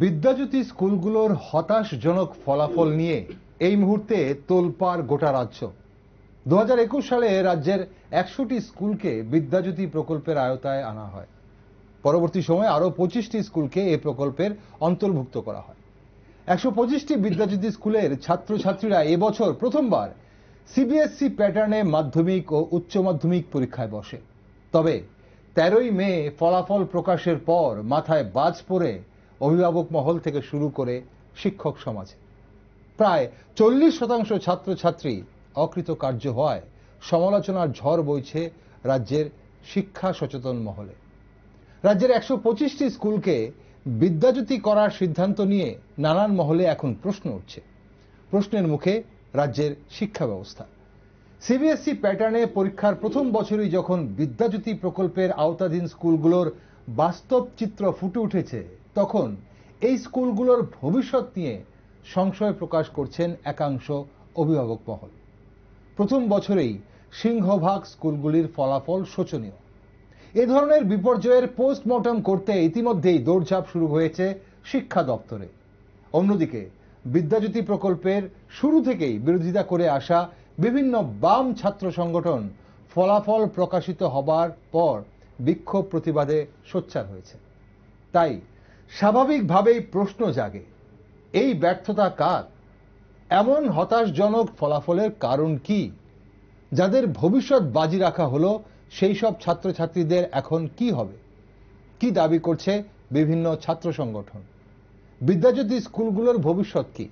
বিদ্যাজ্যোতি স্কুলগুলোর হতাশজনক ফলাফল নিয়ে এই মুহূর্তে তোলপাড় গোটা রাজ্য। 2021 সালে রাজ্যের 100টি স্কুলকে বিদ্যাজ্যোতি প্রকল্পের আওতায় আনা হয়। পরবর্তী সময়ে আরো 25টি স্কুলকে এই প্রকল্পের অন্তর্ভুক্ত করা হয়। 125টি বিদ্যাজ্যোতি স্কুলের ছাত্রছাত্রীরা এবছর প্রথমবার সিবিএসই প্যাটার্নে মাধ্যমিক ও উচ্চ মাধ্যমিক পরীক্ষায় বসে। তবে 13ই মে ফলাফল প্রকাশের পর মাথায় বাজ পড়ে অভিভাবক মহল থেকে শুরু করে শিক্ষক সমাজে। প্রায় 40% ছাত্রছাত্রী অকৃতকার্য হওয়ায় সমালোচনার ঝড় বইছে রাজ্যের শিক্ষা সচেতন মহলে। রাজ্যের 125টি স্কুলকে বিদ্যাজ্যোতি করার সিদ্ধান্ত নিয়ে নানান মহলে এখন প্রশ্ন উঠছে। প্রশ্নের মুখে রাজ্যের শিক্ষা ব্যবস্থা। সিবিএসই প্যাটার্নে পরীক্ষার প্রথম বছরই যখন বিদ্যাজ্যোতি প্রকল্পের আওতাধীন স্কুলগুলোর বাস্তব চিত্র ফুটে উঠেছে, তখন এই স্কুলগুলোর ভবিষ্যৎ নিয়ে সংশয় প্রকাশ করছেন একাংশ অভিভাবক মহল। প্রথম বছরেই সিংহভাগ স্কুলগুলির ফলাফল শোচনীয়। এ ধরনের বিপর্যয়ের পোস্টমর্টম করতে ইতিমধ্যেই দৌড়ঝাঁপ শুরু হয়েছে শিক্ষা দপ্তরে। অন্যদিকে বিদ্যাজ্যোতি প্রকল্পের শুরু থেকেই বিরোধিতা করে আসা বিভিন্ন বাম ছাত্র সংগঠন ফলাফল প্রকাশিত হবার পর বিক্ষোভ প্রতিবাদে সোচ্চার হয়েছে। তাই স্বাভাবিকভাবেই প্রশ্ন জাগে, এই ব্যর্থতা কার? এমন হতাশজনক ফলাফলের কারণ কি? যাদের ভবিষ্যৎ বাজি রাখা হলো, সেই সব ছাত্রছাত্রীদের এখন কি হবে? কি দাবি করছে বিভিন্ন ছাত্র সংগঠন? বিদ্যাজ্যোতি স্কুলগুলোর ভবিষ্যৎ কি?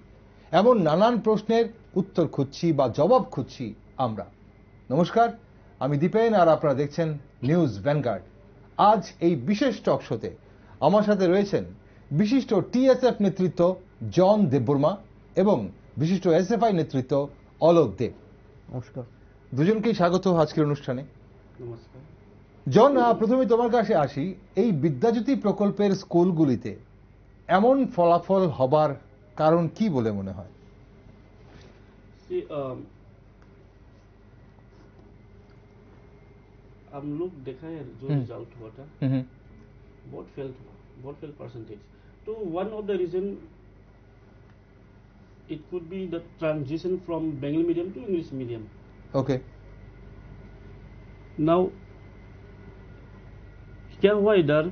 এমন নানান প্রশ্নের উত্তর খুঁজছি বা জবাব খুঁজছি আমরা। নমস্কার, আমি দীপেন আর আপনারা দেখছেন নিউজ ভ্যানগার্ড। আজ এই বিশেষ টক শোতে আমার সাথে রয়েছেন বিশিষ্ট টিএসএফ নেতৃত্ব জন দেববর্মা এবং বিশিষ্ট এসএফআই নেতৃত্ব অলোক দেব। নমস্কার। দুজনকেই স্বাগত আজকের অনুষ্ঠানে। নমস্কার। জন, প্রথমে তোমার কাছে আসি। এই বিদ্যাজ্যোতি প্রকল্পের স্কুলগুলিতে এমন ফলাফল হবার কারণ কি বলে মনে হয়? हम लोग देखा है जो रिजल्ट हुआ था, बहुत फेल परसेंटेज। तो one of the reason it could be the transition from Bengali medium to English medium. Okay. Now क्या हुआ इधर,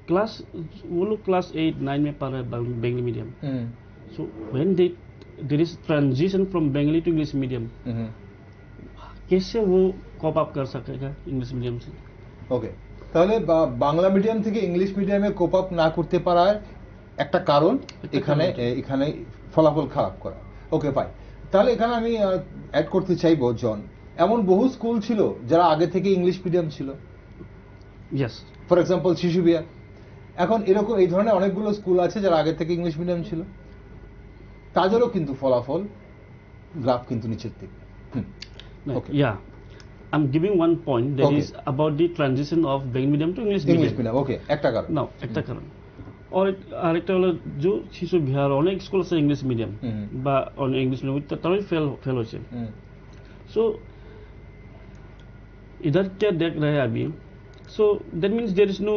क्लास वो लोग क्लास 8-9 में पढ़ रहे Bengali medium. So when there is transition from Bengali to English medium, कैसे वो कॉप अप कर सकेगा इंग्लिश मीडियम से? ওকে, তাহলে বাংলা মিডিয়াম থেকে ইংলিশ মিডিয়ামে কোপ আপ না করতে পারার একটা কারণ এখানে ফলাফল খারাপ করা। ওকে, ফাইন। তাহলে এখানে আমি অ্যাড করতে চাইবো, জন, এমন বহু স্কুল ছিল যারা আগে থেকে ইংলিশ মিডিয়াম ছিল। ইয়েস। ফর এক্সাম্পল শিশু বিহার। এখন এরকম এই ধরনের অনেকগুলো স্কুল আছে যারা আগে থেকে ইংলিশ মিডিয়াম ছিল, তাদেরও কিন্তু ফলাফল গ্রাফ কিন্তু নিচের দিকে। Yeah, I'm giving one point that is about the transition of Bengali medium to English medium. Okay, একটা কারণ। No, একটা কারণ। और আরেকটা হলো जो শিশু বিহার অনেক স্কুল আছে ইংলিশ মিডিয়াম বা অনেক ইংলিশ মিডিয়াম তারাই ফেল হয়েছে। सो इधर क्या देख रहे हैं अभी? So that means there is no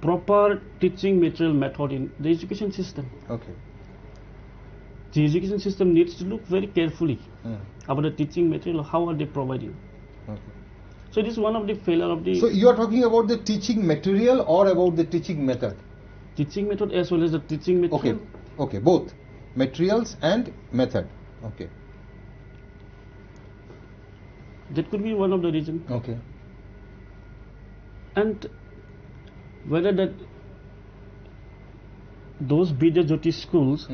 proper teaching material method in the education system. Okay. The education system needs to look very carefully about the teaching material, how are they providing. Okay. So it is one of the failure of the... So you are talking about the teaching material or about the teaching method? Teaching method as well as the teaching material. Okay, both materials and method. Okay. That could be one of the reason. Okay. And whether that those Vidyajyoti schools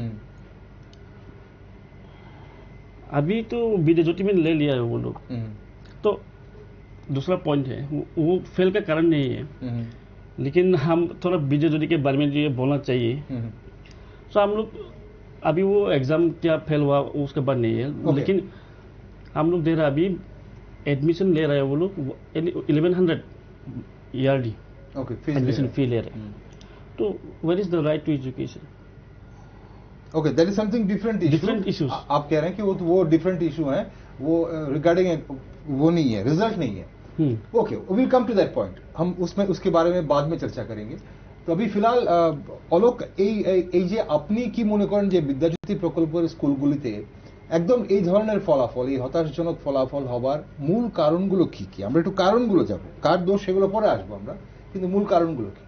अभी तो विद्याज्योति में ले लिया है वो लोग, तो दूसरा पॉइंट है वो फेल का कारण नहीं है, लेकिन हम थोड़ा विद्याज्योति के बारे में ये बोलना चाहिए। तो हम लोग अभी वो एग्जाम क्या फेल हुआ उसके बाद नहीं है, लेकिन हम लोग दे रहे अभी एडमिशन ले रहे हैं वो लोग 1100 ईयरली एडमिशन फी ले रहे हैं। तो where is the right to education? Okay, that is something different issues. आप कह रहे हैं कि वो डिफरेंट इशू है, वो रिगार्डिंग वो नहीं है, रिजल्ट नहीं है। Okay, will come to that point. हम उसके बारे में बाद में चर्चा करेंगे। তো अभी फिलहाल অলোক এই যে আপনি কি মনে করেন যে বিদ্যাজ্যোতি প্রকল্পের স্কুলগুলিতে একদম এই ধরনের ফলাফল, এই হতাশাজনক ফলাফল হবার মূল কারণগুলো কি কি? আমরা একটু কারণগুলো যাব, কার দোষ সেগুলো পরে আসবো আমরা, কিন্তু মূল কারণগুলো কি?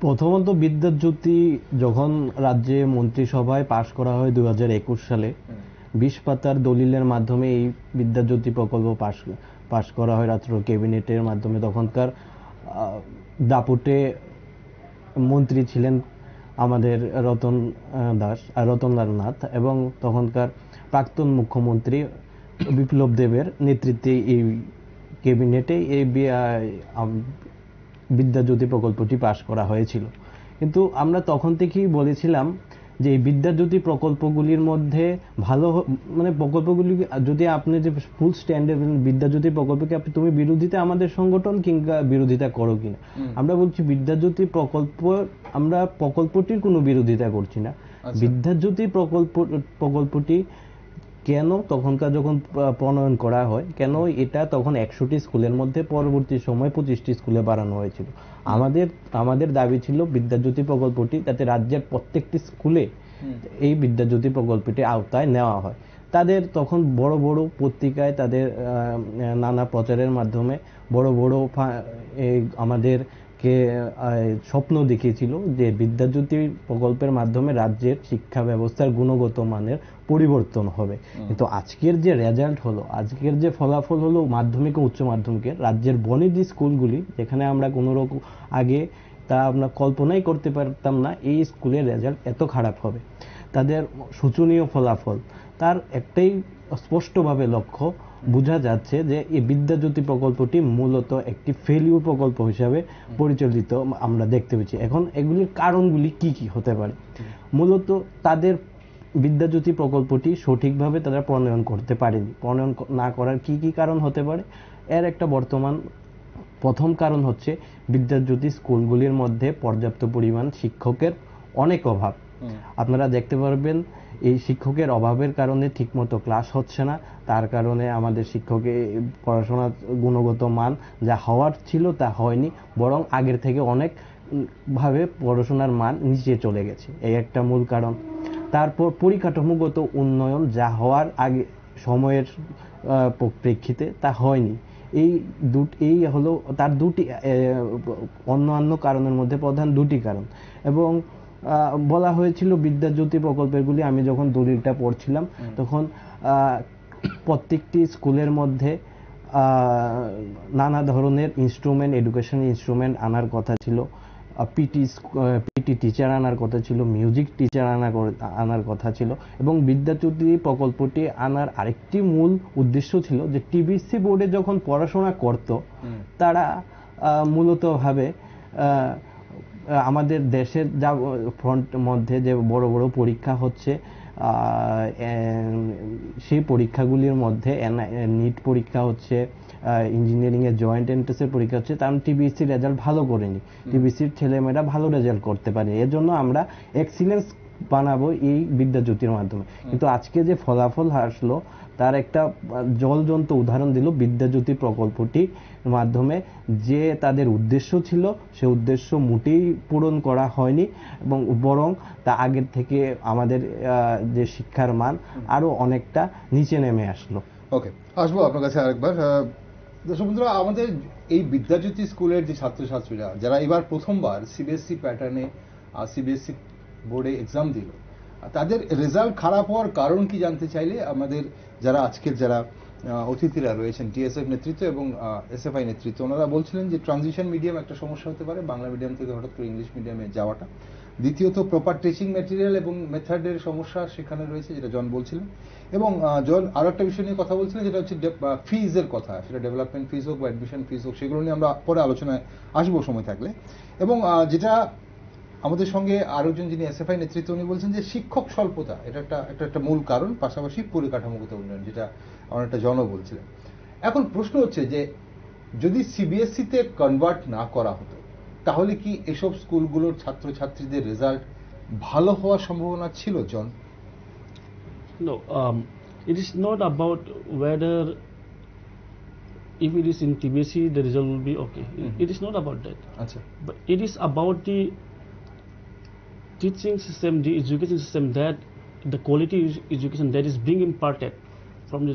প্রথমত বিদ্যাজ্যোতি যখন রাজ্যে মন্ত্রিসভায় পাশ করা হয় 2021 সালে 20 পাতার দলিলের মাধ্যমে এই বিদ্যাজ্যোতি প্রকল্প পাশ করা হয় রাজ্য ক্যাবিনেটের মাধ্যমে। তখনকার দাপুটে মন্ত্রী ছিলেন আমাদের রতনলাল নাথ এবং তখনকার প্রাক্তন মুখ্যমন্ত্রী বিপ্লব দেবের নেতৃত্বে এই ক্যাবিনেটে এই বিদ্যাজ্যোতি প্রকল্পটি পাশ করা হয়েছিল। কিন্তু আমরা তখন থেকেই বলেছিলাম যে এই বিদ্যাজ্যোতি প্রকল্পগুলির মধ্যে প্রকল্পগুলি যদি আপনি যে ফুল স্ট্যান্ডার্ড বিদ্যাজ্যোতি প্রকল্পকে তুমি বিরোধিতা আমাদের সংগঠন কিংবা বিরোধিতা করো কিনা, আমরা বলছি বিদ্যাজ্যোতি আমরা প্রকল্পটির কোনো বিরোধিতা করছি না। বিদ্যাজ্যোতি প্রকল্পটি কেন তখনকার যখন প্রণয়ন করা হয়, কেন এটা তখন 100টি স্কুলের মধ্যে পরবর্তী সময় 25টি স্কুলে বাড়ানো হয়েছিল। আমাদের দাবি ছিল বিদ্যাজ্যোতি প্রকল্পটি যাতে রাজ্যের প্রত্যেকটি স্কুলে এই বিদ্যাজ্যোতি প্রকল্পটি আওতায় নেওয়া হয়। তাদের তখন বড় বড় পত্রিকায় তাদের নানা প্রচারের মাধ্যমে বড় বড় আমাদেরকে স্বপ্ন দেখিয়েছিল যে বিদ্যাজ্যোতি প্রকল্পের মাধ্যমে রাজ্যের শিক্ষা ব্যবস্থার গুণগত মানের পরিবর্তন হবে। কিন্তু আজকের যে রেজাল্ট হলো, আজকের যে ফলাফল হলো মাধ্যমিক ও উচ্চ মাধ্যমিকের রাজ্যের বনিদি স্কুলগুলি, যেখানে আমরা কোনো রকম আগে তা আমরা কল্পনাই করতে পারতাম না এই স্কুলের রেজাল্ট এত খারাপ হবে, তাদের শোচনীয় ফলাফল, তার একটাই স্পষ্টভাবে লক্ষ্য বোঝা যাচ্ছে যে এই বিদ্যাজ্যোতি প্রকল্পটি মূলত একটি ফেলিউর প্রকল্প হিসাবে পরিচালিত আমরা দেখতে পাচ্ছি। এখন এগুলির কারণগুলি কি কি হতে পারে? মূলত তাদের বিদ্যাজ্যোতি প্রকল্পটি সঠিকভাবে তারা প্রণয়ন করতে পারেনি। প্রণয়ন না করার কি কি কারণ হতে পারে? এর একটা প্রথম কারণ হচ্ছে বিদ্যাজ্যোতি স্কুলগুলির মধ্যে পর্যাপ্ত পরিমাণ শিক্ষকের অনেক অভাব। আপনারা দেখতে পারবেন এই শিক্ষকের অভাবের কারণে ঠিকমতো ক্লাস হচ্ছে না, তার কারণে আমাদের শিক্ষকের পড়াশোনার গুণগত মান যা হওয়ার ছিল তা হয়নি, বরং আগের থেকে অনেক ভাবে পড়াশোনার মান নিচে চলে গেছে, এই একটা মূল কারণ। তারপর পরিকাঠামোগত উন্নয়ন যা হওয়ার আগে সময়ের প্রেক্ষিতে তা হয়নি। এই হলো তার অন্যান্য কারণের মধ্যে প্রধান দুটি কারণ। এবং বলা হয়েছিল বিদ্যাজ্যোতি প্রকল্পগুলি, আমি যখন দলিলটা পড়ছিলাম তখন প্রত্যেকটি স্কুলের মধ্যে নানা ধরনের ইনস্ট্রুমেন্ট, এডুকেশন ইনস্ট্রুমেন্ট আনার কথা ছিল, পিটি টিচার আনার কথা ছিল, মিউজিক টিচার আনার কথা ছিল। এবং বিদ্যাজ্যোতি প্রকল্পটি আনার আরেকটি মূল উদ্দেশ্য ছিল যে টিবিসি বোর্ডে যখন পড়াশোনা করত তারা মূলত ভাবে আমাদের দেশের যা ফ্রন্ট মধ্যে যে বড় বড় পরীক্ষা হচ্ছে সেই পরীক্ষাগুলির মধ্যে নিট পরীক্ষা হচ্ছে, ইঞ্জিনিয়ারিং এর জয়েন্ট এন্ট্রান্সের পরীক্ষা হচ্ছে, তার টিবিসির রেজাল্ট ভালো করেনি, টিবিসির ছেলেমেয়েরা ভালো রেজাল্ট করতে পারেনি, এর জন্য আমরা এক্সিলেন্স বানাবো এই বিদ্যাজ্যোতির মাধ্যমে। কিন্তু আজকে যে ফলাফল আসলো তার একটা জলজন্ত উদাহরণ দিল বিদ্যাজ্যোতি প্রকল্পটির মাধ্যমে যে তাদের উদ্দেশ্য ছিল সে উদ্দেশ্য মোটেই পূরণ করা হয়নি, এবং বরং তা আগের থেকে আমাদের যে শিক্ষার মান আরো অনেকটা নিচে নেমে আসলো। ওকে, আসবো আপনার কাছে আরেকবার। দর্শক বন্ধুরা, আমাদের এই বিদ্যাজ্যোতি স্কুলের যে ছাত্রছাত্রীরা যারা এবার প্রথমবার সিবিএসসি প্যাটার্নে সিবিএসসি বোর্ডে এক্সাম দিল, তাদের রেজাল্ট খারাপ হওয়ার কারণ কি জানতে চাইলে আমাদের আজকের যারা অতিথিরা রয়েছেন, টিএসএফ নেতৃত্ব এবং এসএফআই নেতৃত্ব, ওনারা বলছিলেন যে ট্রানজিশন মিডিয়াম একটা সমস্যা হতে পারে, বাংলা মিডিয়াম থেকে হঠাৎ করে ইংলিশ মিডিয়ামে যাওয়াটা। দ্বিতীয়ত প্রপার টিচিং ম্যাটেরিয়াল এবং মেথডের সমস্যা সেখানে রয়েছে, যেটা জন বলছিলেন। এবং জন আরো একটা বিষয় নিয়ে কথা বলছিলেন, যেটা হচ্ছে ফিজের কথা, সেটা ডেভেলপমেন্ট ফিজ হোক বা অ্যাডমিশন ফিজ হোক, সেগুলো নিয়ে আমরা পরে আলোচনায় আসবো সময় থাকলে। এবং যেটা আমাদের সঙ্গে আরেকজন যিনি এসএফআই নেতৃত্ব, উনি বলছেন যে শিক্ষক স্বল্পতা এটা একটা মূল কারণ, পাশাপাশি পরিকাঠামোগত উন্নয়ন, যেটা আমার একটা জন বলছিলেন। এখন প্রশ্ন হচ্ছে যে যদি সিবিএসসিতে কনভার্ট না করা হতো তাহলে কি এসব স্কুলগুলোর ছাত্রছাত্রীদের রেজাল্ট ভালো হওয়ার সম্ভাবনা ছিল, জন? No, it is not about whether if it is in TBSE, the result will be okay. It is not about that. আচ্ছা But it is about the teaching system, the education system, that the quality education that is being imparted from the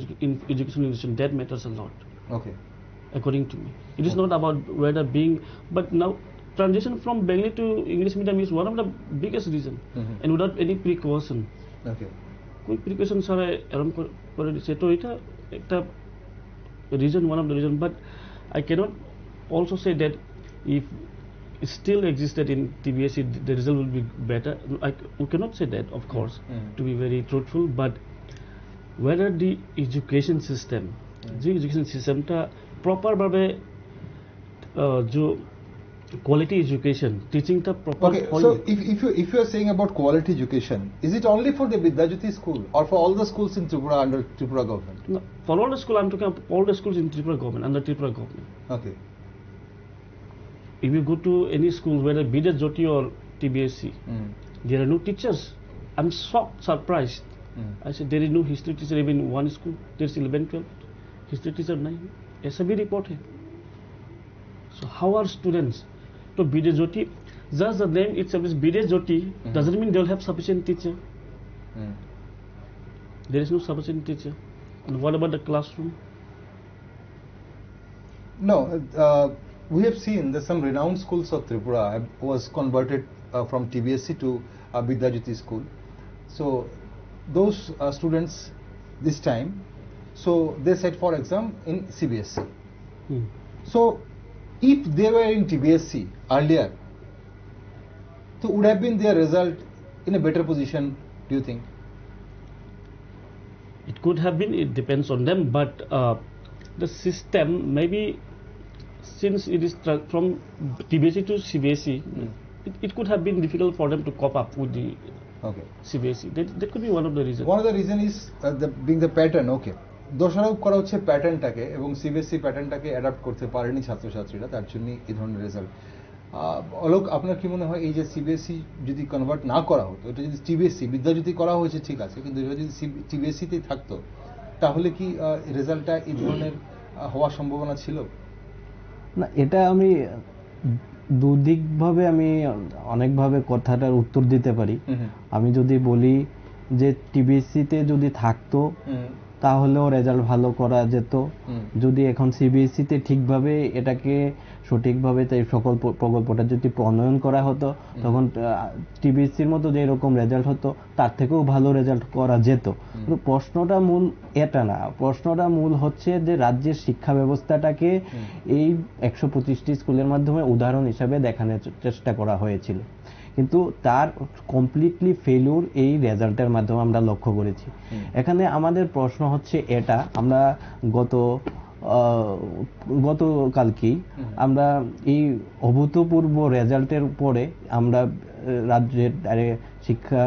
education institution, that matters a lot, okay according to me. It is not about whether being, but now transition from Bengali to English medium is one of the biggest reason, and without any precaution. ওকে कोई precaution ছাড়া এরকম করে দিচ্ছে, তো এটা একটা reason, one of the reason. But I cannot also say that if it still existed in TBSE, the result will be better. We cannot say that, of course, to be very truthful. But whether the education system, the education system টা proper ভাবে जो quality education teaching টা proper. Okay, so if you are saying about quality education, is it only for the Vidyajyoti school or for all the schools in Tripura under Tripura government? No, for all the school, I'm talking about all the schools in Tripura government, under Tripura government. Okay. If you go to any school, whether Vidyajyoti or TBSE, there are no teachers. I'm shocked, surprised. I said there is no history teacher even in one school. There's 11, 12 history teacher नहीं. ऐसा भी report है. So how are students? So Vidyajyoti, just the name itself is Vidyajyoti, doesn't mean they'll have sufficient teacher. There is no sufficient teacher. And what about the classroom? No, we have seen that some renowned schools of Tripura was converted from TBSE to Vidyajyoti school. So those students this time, so they set for exam in CBSE. So if they were in TBSE earlier, so would have been their result in a better position, do you think? It could have been, it depends on them, but the system, maybe since it is from TBSE to CBSE, it could have been difficult for them to cope up with the CBSE. That could be one of the reasons. One of the reason is being the pattern, okay. দোষারোপ করা হচ্ছে প্যাটার্নটাকে, এবং CBSE প্যাটার্নটাকে adapt করতে পারেনি ছাত্রছাত্রীরা, তার জন্যই এই ধরনের রেজাল্ট। অলোক, আপনার কি মনে হয় এই যে সিবিএসই যদি কনভার্ট না করা হতো, এটা যদি টিবিএসই বিদ্যাজ্যোতি করা হয়েছে ঠিক আছে, কিন্তু এটা যদি টিবিএসইতেই থাকতো তাহলে কি রেজাল্টটা এই ধরনের হওয়ার সম্ভাবনা ছিল? না, এটা আমি দুদিকভাবে আমি অনেকভাবে কথাটার উত্তর দিতে পারি। আমি যদি বলি যে টিবিএসইতে যদি থাকতো তাহলেও রেজাল্ট ভালো করা যেত। যদি এখন সিবিএসইতে ঠিকভাবে এটাকে সঠিকভাবে তাই সকল প্রকল্পটা যদি প্রণয়ন করা হতো, তখন টিবিএসসির মতো যে এরকম রেজাল্ট হতো তার থেকেও ভালো রেজাল্ট করা যেত। কিন্তু প্রশ্নটা মূল এটা না, প্রশ্নটা মূল হচ্ছে যে রাজ্যের শিক্ষা ব্যবস্থাটাকে এই 125টি স্কুলের মাধ্যমে উদাহরণ হিসাবে দেখানোর চেষ্টা করা হয়েছিল, কিন্তু তার কমপ্লিটলি ফেলিউর এই রেজাল্টের মাধ্যমে আমরা লক্ষ্য করেছি। এখানে আমাদের প্রশ্ন হচ্ছে এটা, আমরা গতকালকেই আমরা এই অভূতপূর্ব রেজাল্টের পরে আমরা রাজ্যের শিক্ষা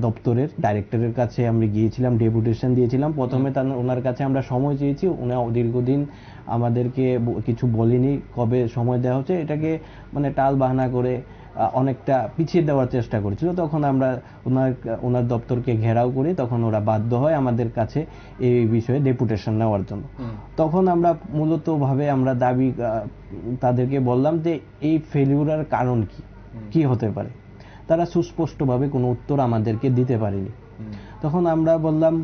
দপ্তরের ডাইরেক্টরের কাছে আমরা গিয়েছিলাম, ডেপুটেশন দিয়েছিলাম। প্রথমে ওনার কাছে আমরা সময় চেয়েছি, উনি দীর্ঘদিন আমাদেরকে কিছু বলেনি কবে সময় দেওয়া হচ্ছে, এটাকে মানে টাল বাহানা করে অনেকটা পিছিয়ে দেওয়ার চেষ্টা করেছিল। তখন আমরা ওনার দপ্তরকে ঘেরাও করি, তখন ওরা বাধ্য হয় আমাদের কাছে এই বিষয়ে ডেপুটেশন নেওয়ার জন্য। তখন আমরা মূলত ভাবে আমরা দাবি তাদেরকে বললাম যে এই ফেলিউরের কারণ কি হতে পারে। তারা সুস্পষ্টভাবে কোনো উত্তর আমাদেরকে দিতে পারেনি। তখন আমরা বললাম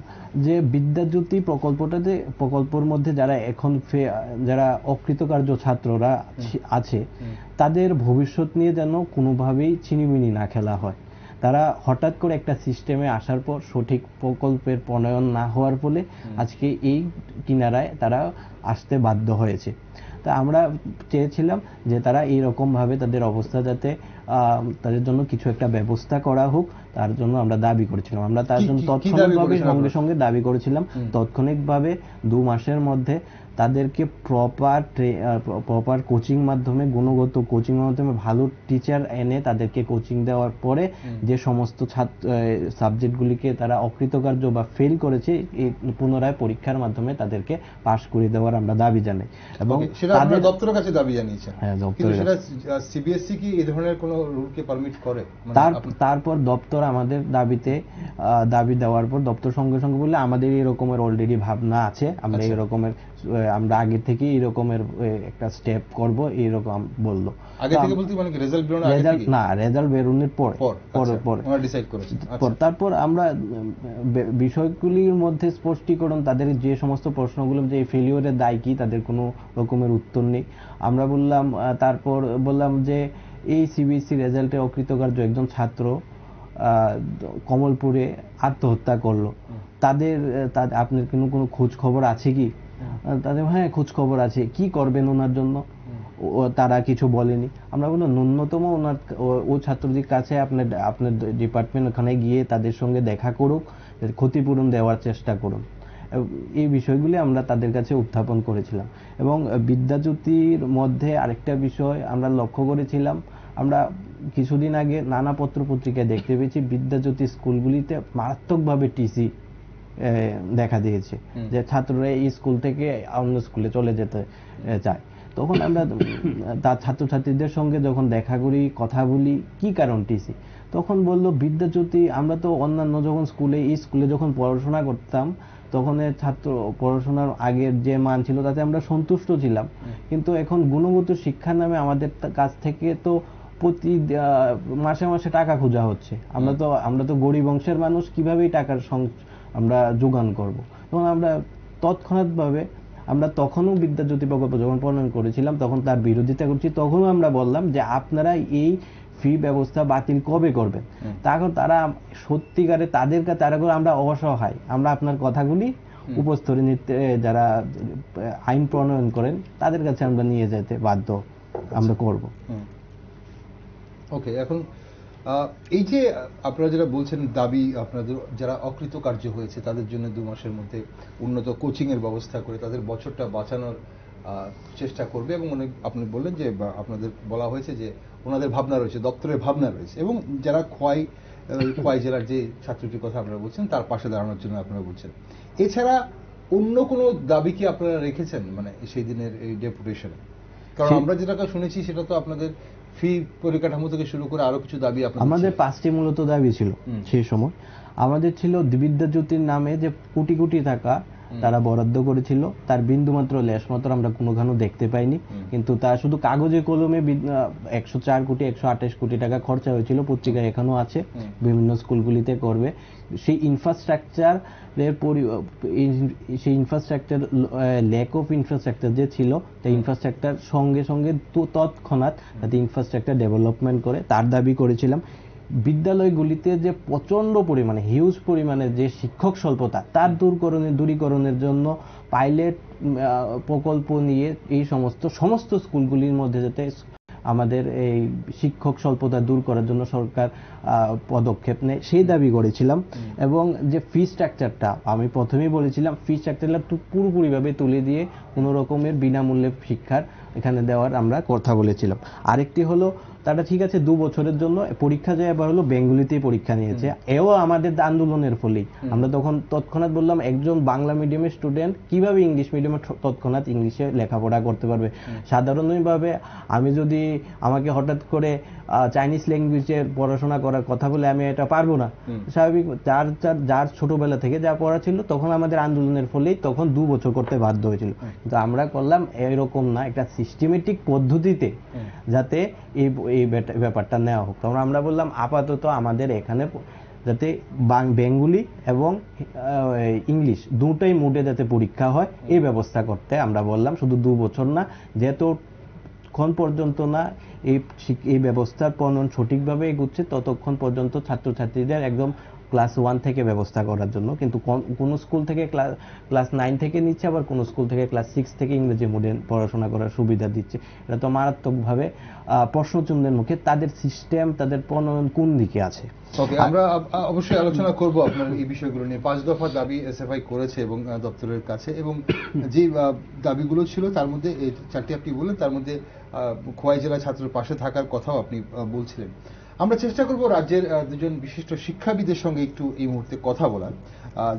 যে বিদ্যাজ্যোতি প্রকল্পের মধ্যে যারা অকৃতকার্য ছাত্ররা আছে তাদের ভবিষ্যৎ নিয়ে যেন কোনোভাবেই ছিনিমিনি না খেলা হয়। তারা হঠাৎ করে একটা সিস্টেমে আসার পর সঠিক প্রকল্পের প্রণয়ন না হওয়ার ফলে আজকে এই কিনারায় তারা আসতে বাধ্য হয়েছে। তা আমরা চেয়েছিলাম যে তারা এইরকম ভাবে তাদের অবস্থা যাতে তাদের জন্য কিছু একটা ব্যবস্থা করা হোক, তার জন্য আমরা দাবি করেছিলাম। আমরা তার জন্য তৎক্ষণিকভাবে সঙ্গে দাবি করেছিলাম তৎক্ষণিকভাবে 2 মাসের মধ্যে তাদেরকে প্রপার কোচিং মাধ্যমে, গুণগত কোচিং মাধ্যমে ভালো টিচার এনে তাদেরকে কোচিং দেওয়ার পরে যে সমস্ত সাবজেক্টগুলিকে তারা অকৃতকার্য বা ফেল করেছে এই পুনরায় পরীক্ষার মাধ্যমে তাদেরকে পাস করে দেওয়ার আমরা দাবি জানাই। এবং সেটা আপনারা দপ্তরের কাছে দাবি জানিয়েছেন? হ্যাঁ, কিন্তু সেটা সিবিএসই কি এই ধরনের কোনো রুলকে পারমিট করে? তারপর দপ্তর আমাদের দাবি দেওয়ার পর দপ্তর সঙ্গে সঙ্গে বললে আমাদের এই রকমের অলরেডি ভাবনা আছে, আমরা এই রকমের আমরা আগে থেকে এরকমের একটা স্টেপ করব এরকম বললো। আগে থেকে বলতে মানে রেজাল্ট বেরোনোর আগে থেকে? না, রেজাল্ট বেরোনোর পরে আমরা ডিসাইড করেছি। তারপর আমরা বিষয়গুলির মধ্যে স্পষ্টীকরণ, তাদের যে সমস্ত প্রশ্নগুলো যে ফেলিওরের দায় কি, তাদের কোনো রকমের উত্তর নেই। আমরা বললাম, তারপর বললাম যে এই সিবিএসসি রেজাল্টে অকৃতকার্য একজন ছাত্র কমলপুরে আত্মহত্যা করলো, তাদের আপনার কোনো খোঁজ খবর আছে কি? তাদের হ্যাঁ খোঁজ খবর আছে, কি করবেন ওনার জন্য? তারা কিছু বলেনি। আমরা বললাম ন্যূনতম ও ছাত্রদের কাছে আপনার ডিপার্টমেন্ট ওখানে গিয়ে তাদের সঙ্গে দেখা করুক, ক্ষতিপূরণ দেওয়ার চেষ্টা করুন। এই বিষয়গুলি আমরা তাদের কাছে উত্থাপন করেছিলাম। এবং বিদ্যাজ্যোতির মধ্যে আরেকটা বিষয় আমরা লক্ষ্য করেছিলাম, আমরা কিছুদিন আগে নানা পত্র পত্রিকায় দেখতে পেয়েছি বিদ্যাজ্যোতি স্কুলগুলিতে মারাত্মকভাবে টিসি দেখা দিয়েছে, যে ছাত্ররা এই স্কুল থেকে অন্য স্কুলে চলে যেতে চায়। তখন আমরা তার ছাত্রছাত্রীদের সঙ্গে যখন দেখা করি, কথা বলি, কি কারণ টিসি, তখন বললো বিদ্যাজ্যোতি, আমরা তো অন্যান্য যখন এই স্কুলে যখন পড়াশোনা করতাম তখন ছাত্র পড়াশোনার আগের যে মান ছিল তাতে আমরা সন্তুষ্ট ছিলাম, কিন্তু এখন গুণগত শিক্ষার নামে আমাদের কাছ থেকে তো প্রতি মাসে মাসে টাকা খোঁজা হচ্ছে। আমরা তো গরিব অংশের মানুষ, কিভাবে টাকার আমরা যোগান করব? তখন আমরা তৎক্ষণাৎভাবে আমরা তখনও বিদ্যাজ্যোতি প্রকল্প যখন প্রণয়ন করেছিলাম তখন তার বিরোধিতা করছি। তখনও আমরা বললাম যে আপনারা এই ফি ব্যবস্থা বাতিল কবে করবেন? তখন তারা সত্যিকারে আমরা অসহায়, আমরা আপনার কথাগুলি উপস্থিত যারা আইন প্রণয়ন করেন তাদের কাছে আমরা নিয়ে যেতে বাধ্য, আমরা করব। ওকে, এখন এই যে আপনারা যেটা বলছেন দাবি, আপনাদের যারা অকৃতকার্য হয়েছে তাদের জন্য 2 মাসের মধ্যে উন্নত কোচিং এর ব্যবস্থা করে তাদের বছরটা বাঁচানোর চেষ্টা করবে, এবং আপনি বললেন যে আপনাদের বলা হয়েছে যে ওনাদের ভাবনা রয়েছে, দপ্তরের ভাবনা রয়েছে, এবং যারা খোয়াই জেলার যে ছাত্রটির কথা আপনারা বলছেন তার পাশে দাঁড়ানোর জন্য আপনারা বলছেন। এছাড়া অন্য কোনো দাবি কি আপনারা রেখেছেন মানে সেই দিনের এই ডেপুটেশনে? কারণ আমরা যেটা শুনেছি সেটা তো আপনাদের ফি পরিকাঠামো থেকে শুরু করে আরো কিছু দাবি আমাদের 5টি মূলত দাবি ছিল সেই সময়। আমাদের ছিল বিদ্যাজ্যোতির নামে যে কোটি কোটি টাকা তারা বরাদ্দ করেছিল, তার বিন্দুমাত্র লেশমাত্র আমরা কোনোখানে দেখতে পাইনি, কিন্তু তা শুধু কাগজে কলমে 104 কোটি 128 কোটি টাকা খরচা হয়েছিল, পত্রিকায় এখনো আছে, বিভিন্ন স্কুলগুলিতে করবে। সেই ইনফ্রাস্ট্রাকচার ল্যাক অফ ইনফ্রাস্ট্রাকচার যে ছিল, তাই ইনফ্রাস্ট্রাকচার সঙ্গে সঙ্গে তৎক্ষণাৎ যাতে ইনফ্রাস্ট্রাকচার ডেভেলপমেন্ট করে তার দাবি করেছিলাম। বিদ্যালয়গুলিতে যে প্রচন্ড পরিমাণে হিউজ পরিমাণে যে শিক্ষক স্বল্পতা, তার দূরীকরণের জন্য পাইলট প্রকল্প নিয়ে এই সমস্ত স্কুলগুলির মধ্যে যাতে আমাদের এই শিক্ষক স্বল্পতা দূর করার জন্য সরকার পদক্ষেপ নেয় সেই দাবি করেছিলাম। এবং যে ফি স্ট্রাকচারটা আমি প্রথমেই বলেছিলাম, ফি স্ট্রাকচারটা পুরোপুরিভাবে তুলে দিয়ে কোনো রকমের বিনামূল্যে শিক্ষার এখানে দেওয়ার আমরা কথা বলেছিলাম। আরেকটি হলো তারা ঠিক আছে 2 বছরের জন্য পরীক্ষা যায়, এবার হলো বেঙ্গলিতেই পরীক্ষা নিয়েছে, এও আমাদের আন্দোলনের ফলেই। আমরা তখন তৎক্ষণাৎ বললাম একজন বাংলা মিডিয়ামের স্টুডেন্ট কিভাবে ইংলিশ মিডিয়ামে তৎক্ষণাৎ ইংলিশে লেখাপড়া করতে পারবে? সাধারণভাবে আমি যদি আমাকে হঠাৎ করে চাইনিজ ল্যাঙ্গুয়েজের পড়াশোনা করার কথা বলে আমি এটা পারবো না, স্বাভাবিক। যার ছোটবেলা থেকে যা পড়া ছিল, তখন আমাদের আন্দোলনের ফলেই তখন 2 বছর করতে বাধ্য হয়েছিল। কিন্তু আমরা করলাম এরকম না, একটা সিস্টেমেটিক পদ্ধতিতে যাতে এই ব্যাপারটা নেওয়া হোক। তখন আমরা বললাম আপাতত আমাদের এখানে যাতে বেঙ্গলি এবং ইংলিশ দুটোই মোডে যাতে পরীক্ষা হয় এই ব্যবস্থা করতে আমরা বললাম। শুধু 2 বছর না, যতক্ষণ পর্যন্ত না এই ব্যবস্থার প্রণয়ন সঠিকভাবে এগুচ্ছে ততক্ষণ পর্যন্ত ছাত্রছাত্রীদের একদম ক্লাস 1 থেকে ব্যবস্থা করার জন্য। কিন্তু কোন স্কুল থেকে ক্লাস 9 থেকে নিচ্ছে, আবার কোন স্কুল থেকে ক্লাস 6 থেকে ইংরেজি মোডে পড়াশোনা করার সুবিধা দিচ্ছে। এটা তো মারাত্মকভাবে প্রশ্নচিহ্নের মুখে। তাদের সিস্টেম, তাদের প্রণয়ন কোন দিকে আছে? ওকে, আমরা অবশ্যই আলোচনা করব আপনার এই বিষয়গুলো নিয়ে। 5 দফা দাবি এসএফআই করেছে এবং দপ্তরের কাছে, এবং যে দাবিগুলো ছিল তার মধ্যে 4টি আপনি বললেন, তার মধ্যে খোয়াই জেলা ছাত্রের পাশে থাকার কথাও আপনি বলছিলেন। আমরা চেষ্টা করব রাজ্যের 2জন বিশিষ্ট শিক্ষাবিদের সঙ্গে একটু এই মুহূর্তে কথা বলার।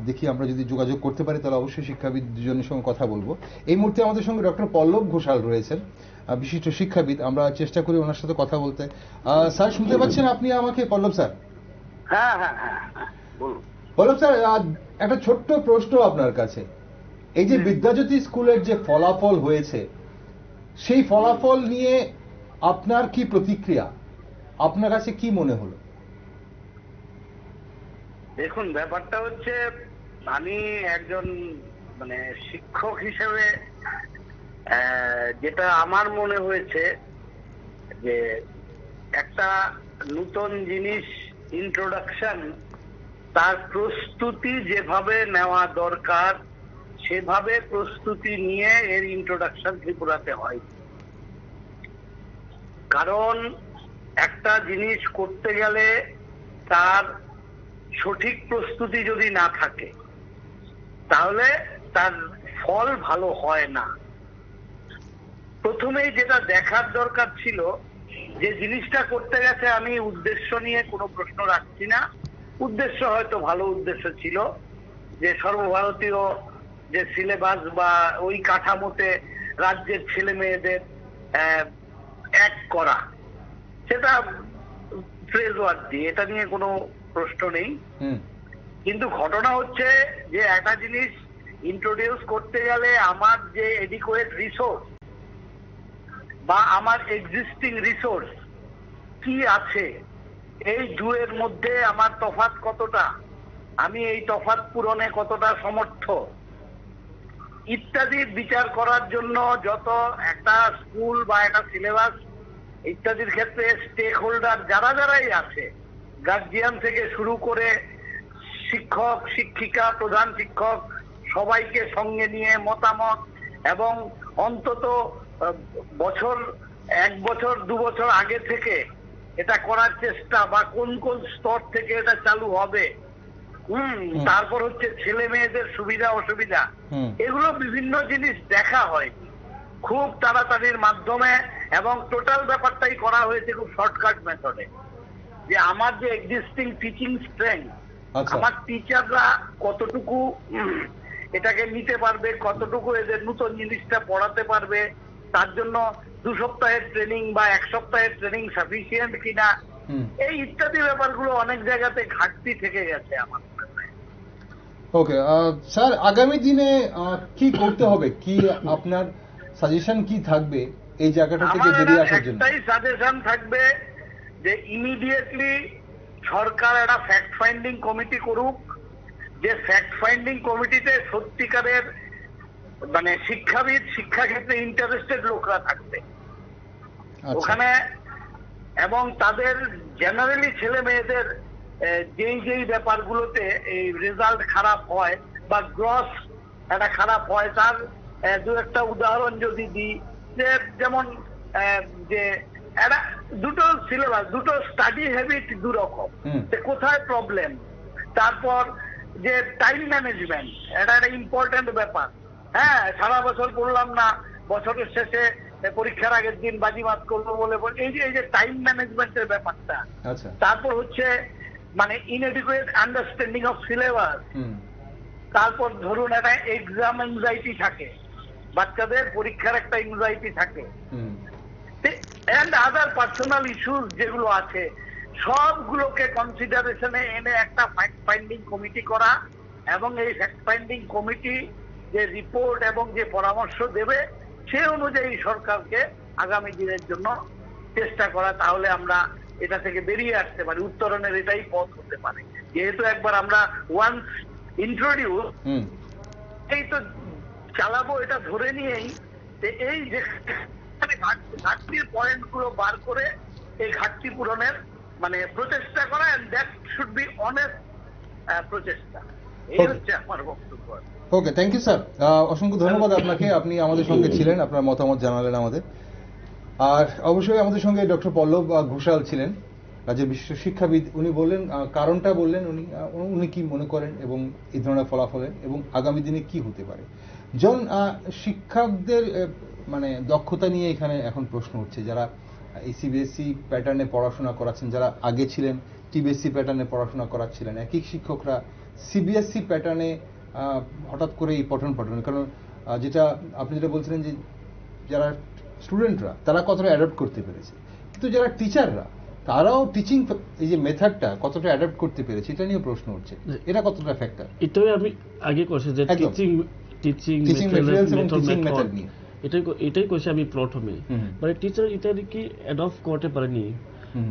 দেখি আমরা যদি যোগাযোগ করতে পারি তাহলে অবশ্যই শিক্ষাবিদ 2জনের সঙ্গে কথা বলবো। এই মুহূর্তে আমাদের সঙ্গে ডক্টর পল্লব ঘোষাল রয়েছেন, বিশিষ্ট শিক্ষাবিদ। আমরা চেষ্টা করি ওনার সাথে কথা বলতে। স্যার শুনতে পাচ্ছেন আপনি আমাকে? পল্লব স্যার। হ্যাঁ, বলুন। পল্লব স্যার, একটা ছোট্ট প্রশ্ন আপনার কাছে। এই যে বিদ্যাজ্যোতি স্কুলের যে ফলাফল হয়েছে, সেই ফলাফল নিয়ে আপনার কি প্রতিক্রিয়া, আপনার কাছে কি মনে হলো? দেখুন, ব্যাপারটা হচ্ছে, আমি একজন মানে শিক্ষক হিসেবে যেটা আমার মনে হয়েছে যে একটা নতুন জিনিস ইন্ট্রোডাকশন, তার প্রস্তুতি যেভাবে নেওয়া দরকার সেভাবে প্রস্তুতি নিয়ে এর ইন্ট্রোডাকশন ত্রিপুরাতে হয়। কারণ একটা জিনিস করতে গেলে তার সঠিক প্রস্তুতি যদি না থাকে তাহলে তার ফল ভালো হয় না। প্রথমেই যেটা দেখার দরকার ছিল, যে জিনিসটা করতে গেছে, আমি উদ্দেশ্য নিয়ে কোনো প্রশ্ন রাখছি না, উদ্দেশ্য হয়তো ভালো উদ্দেশ্য ছিল, যে সর্বভারতীয় যে সিলেবাস বা ওই কাঠামোতে রাজ্যের ছেলে মেয়েদের এক করা, সেটা ফ্রেজ ওয়ার্ড দিয়ে, এটা নিয়ে কোনো প্রশ্ন নেই। কিন্তু ঘটনা হচ্ছে যে একটা জিনিস ইন্ট্রোডিউস করতে গেলে আমার যে এডিকুয়েট রিসোর্স বা আমার এক্সিস্টিং রিসোর্স কি আছে, এই দুয়ের মধ্যে আমার তফাৎ কতটা, আমি এই তফাৎ পূরণে কতটা সমর্থ ইত্যাদি বিচার করার জন্য যত একটা স্কুল বা একটা সিলেবাস ইত্যাদির ক্ষেত্রে স্টেক হোল্ডার যারাই আছে, গার্জিয়ান থেকে শুরু করে শিক্ষক, শিক্ষিকা, প্রধান শিক্ষক, সবাইকে সঙ্গে নিয়ে মতামত এবং অন্তত এক বছর 2 বছর আগে থেকে এটা করার চেষ্টা, বা কোন কোন স্তর থেকে এটা চালু হবে, তারপর হচ্ছে ছেলে মেয়েদের সুবিধা অসুবিধা, এগুলো বিভিন্ন জিনিস দেখা হয় খুব তাড়াতাড়ির মাধ্যমে, এবং টোটাল ব্যাপারটাই করা হয়েছে খুব শর্টকাট মেথডে। যে আমার যে এক্সিস্টিং টিচিং স্ট্রেংথ, আমার টিচাররা কতটুকু এটাকে নিতে পারবে, কতটুকু এদের নতুন জিনিসটা পড়াতে পারবে, তার জন্য 2 সপ্তাহের ট্রেনিং বা 1 সপ্তাহের ট্রেনিং সাফিসিয়েন্ট কিনা, এই ইত্যাদি ব্যাপারগুলো অনেক জায়গাতে ঘাটতি থেকে গেছে আমার মনে হয়। ওকে স্যার, আগামী দিনে কি করতে হবে, কি আপনার সাজেশন কি থাকবে এই জায়গাটা থেকে বেরিয়ে আসার জন্য? একটাই সাজেশন থাকবে যে ইমিডিয়েটলি সরকার একটা ফ্যাক্ট ফাইন্ডিং কমিটি করুক, যে ফ্যাক্ট ফাইন্ডিং কমিটিতে সত্যিকারের মানে শিক্ষাবিদ, শিক্ষাক্ষেত্রে ইন্টারেস্টেড লোকরা থাকবে ওখানে, এবং তাদের জেনারেলি ছেলে মেয়েদের যেই ব্যাপারগুলোতে এই রেজাল্ট খারাপ হয় বা গ্রস একটা খারাপ হয়, তার 2-1টা উদাহরণ যদি দিই, যে যেমন যে একটা দুটো সিলেবাস, দুটো স্টাডি হ্যাবিট 2 রকম, কোথায় প্রবলেম, তারপর যে টাইম ম্যানেজমেন্ট, এটা একটা ইম্পর্টেন্ট ব্যাপার। হ্যাঁ, সারা বছর পড়লাম না, বছরের শেষে পরীক্ষার আগের দিন বাজিমাত করবো বলে, এই যে টাইম ম্যানেজমেন্টের ব্যাপারটা। তারপর হচ্ছে মানে ইনএডিকুয়েট আন্ডারস্ট্যান্ডিং অফ সিলেবাস। তারপর ধরুন একটা এক্সাম এনজাইটি থাকে, বাচ্চাদের পরীক্ষার একটা এনজাইটি থাকে, এন্ড আদার পার্সোনাল ইস্যুস যেগুলো আছে, সবগুলোকে কনসিডারেশনে এনে একটা ফ্যাক্ট ফাইন্ডিং কমিটি করা, এবং এই ফ্যাক্ট ফাইন্ডিং কমিটি যে রিপোর্ট এবং যে পরামর্শ দেবে সে অনুযায়ী সরকারকে আগামী দিনের জন্য চেষ্টা করা, তাহলে আমরা এটা থেকে বেরিয়ে আসতে পারি। উত্তরণের এটাই পথ হতে পারে, যেহেতু একবার আমরা ওয়ান্স ইন্ট্রোডিউস, এই তো চালাবো এটা ধরে নিয়েই, এই যে ঘাটতির পয়েন্ট গুলো বার করে এই ঘাটতি পূরণের মানে প্রচেষ্টা করা, and that should be honest প্রচেষ্টা। এই হচ্ছে আমার বক্তব্য। ওকে, থ্যাংক ইউ স্যার, অসংখ্য ধন্যবাদ আপনাকে, আপনি আমাদের সঙ্গে ছিলেন, আপনার মতামত জানালেন আমাদের। আর অবশ্যই আমাদের সঙ্গে ডক্টর পল্লব ঘোষাল ছিলেন, রাজ্যের বিশিষ্ট শিক্ষাবিদ। উনি বললেন, কারণটা বললেন উনি কি মনে করেন এবং এই ধরনের ফলাফলের এবং আগামী দিনে কি হতে পারে। শিক্ষকদের মানে দক্ষতা নিয়ে এখানে এখন প্রশ্ন উঠছে, যারা এই সিবিএসই প্যাটার্নে পড়াশোনা করাচ্ছেন, যারা আগে ছিলেন টিবিএসসি প্যাটার্নে পড়াশোনা করাচ্ছিলেন, একই শিক্ষকরা সিবিএসই প্যাটার্নে হঠাৎ করে এই পঠন পাঠন, কারণ যেটা আপনি যেটা বলছিলেন যে যারা স্টুডেন্টরা তারা কতটা অ্যাডপ্ট করতে পেরেছে, কিন্তু যারা টিচাররা তারাও টিচিং এই যে মেথডটা কতটা অ্যাডপ্ট করতে পেরেছে, এটা নিয়ে প্রশ্ন উঠছে, এটা কতটা ফ্যাক্টর? এটাই আমি আগে করছি যে টিচিং ম্যাটেরিয়ালস এবং টিচিং মেথড নিয়ে এটাই কইছি আমি প্রথমে, মানে টিচার এটা কি অ্যাডপ্ট করতে পারেনি,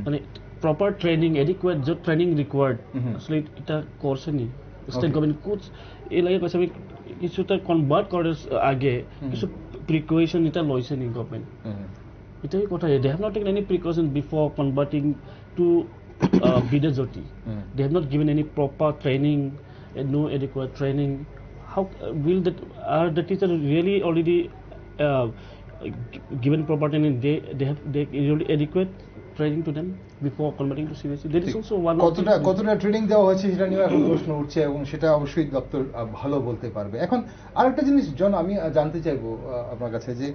মানে প্রপার ট্রেনিং এডিকুয়েট যে ট্রেনিং রিকোয়ার্ড আসলে এটা করছে নি স্টেট গভর্নমেন্ট কোচ এই লাগে কইছে আমি কিছুটা কনভার্ট করার আগে কিছু প্রিকশন এটা লইছে নি গভর্নমেন্ট, এটাই কথা। They have not taken any precaution before converting to বিদেজটি, they have not given any proper training, no adequate training. How will that, are the teacher really already given proper training? They have really adequate training to them before converting to CBSE? There is also one কতটা training দেওয়া হয়েছে সেটা নিয়ে এখন প্রশ্ন উঠছে এবং সেটা অবশ্যই দপ্তর ভালো বলতে পারবে। এখন আরেকটা জিনিস জন আমি জানতে চাইবো আপনার কাছে যে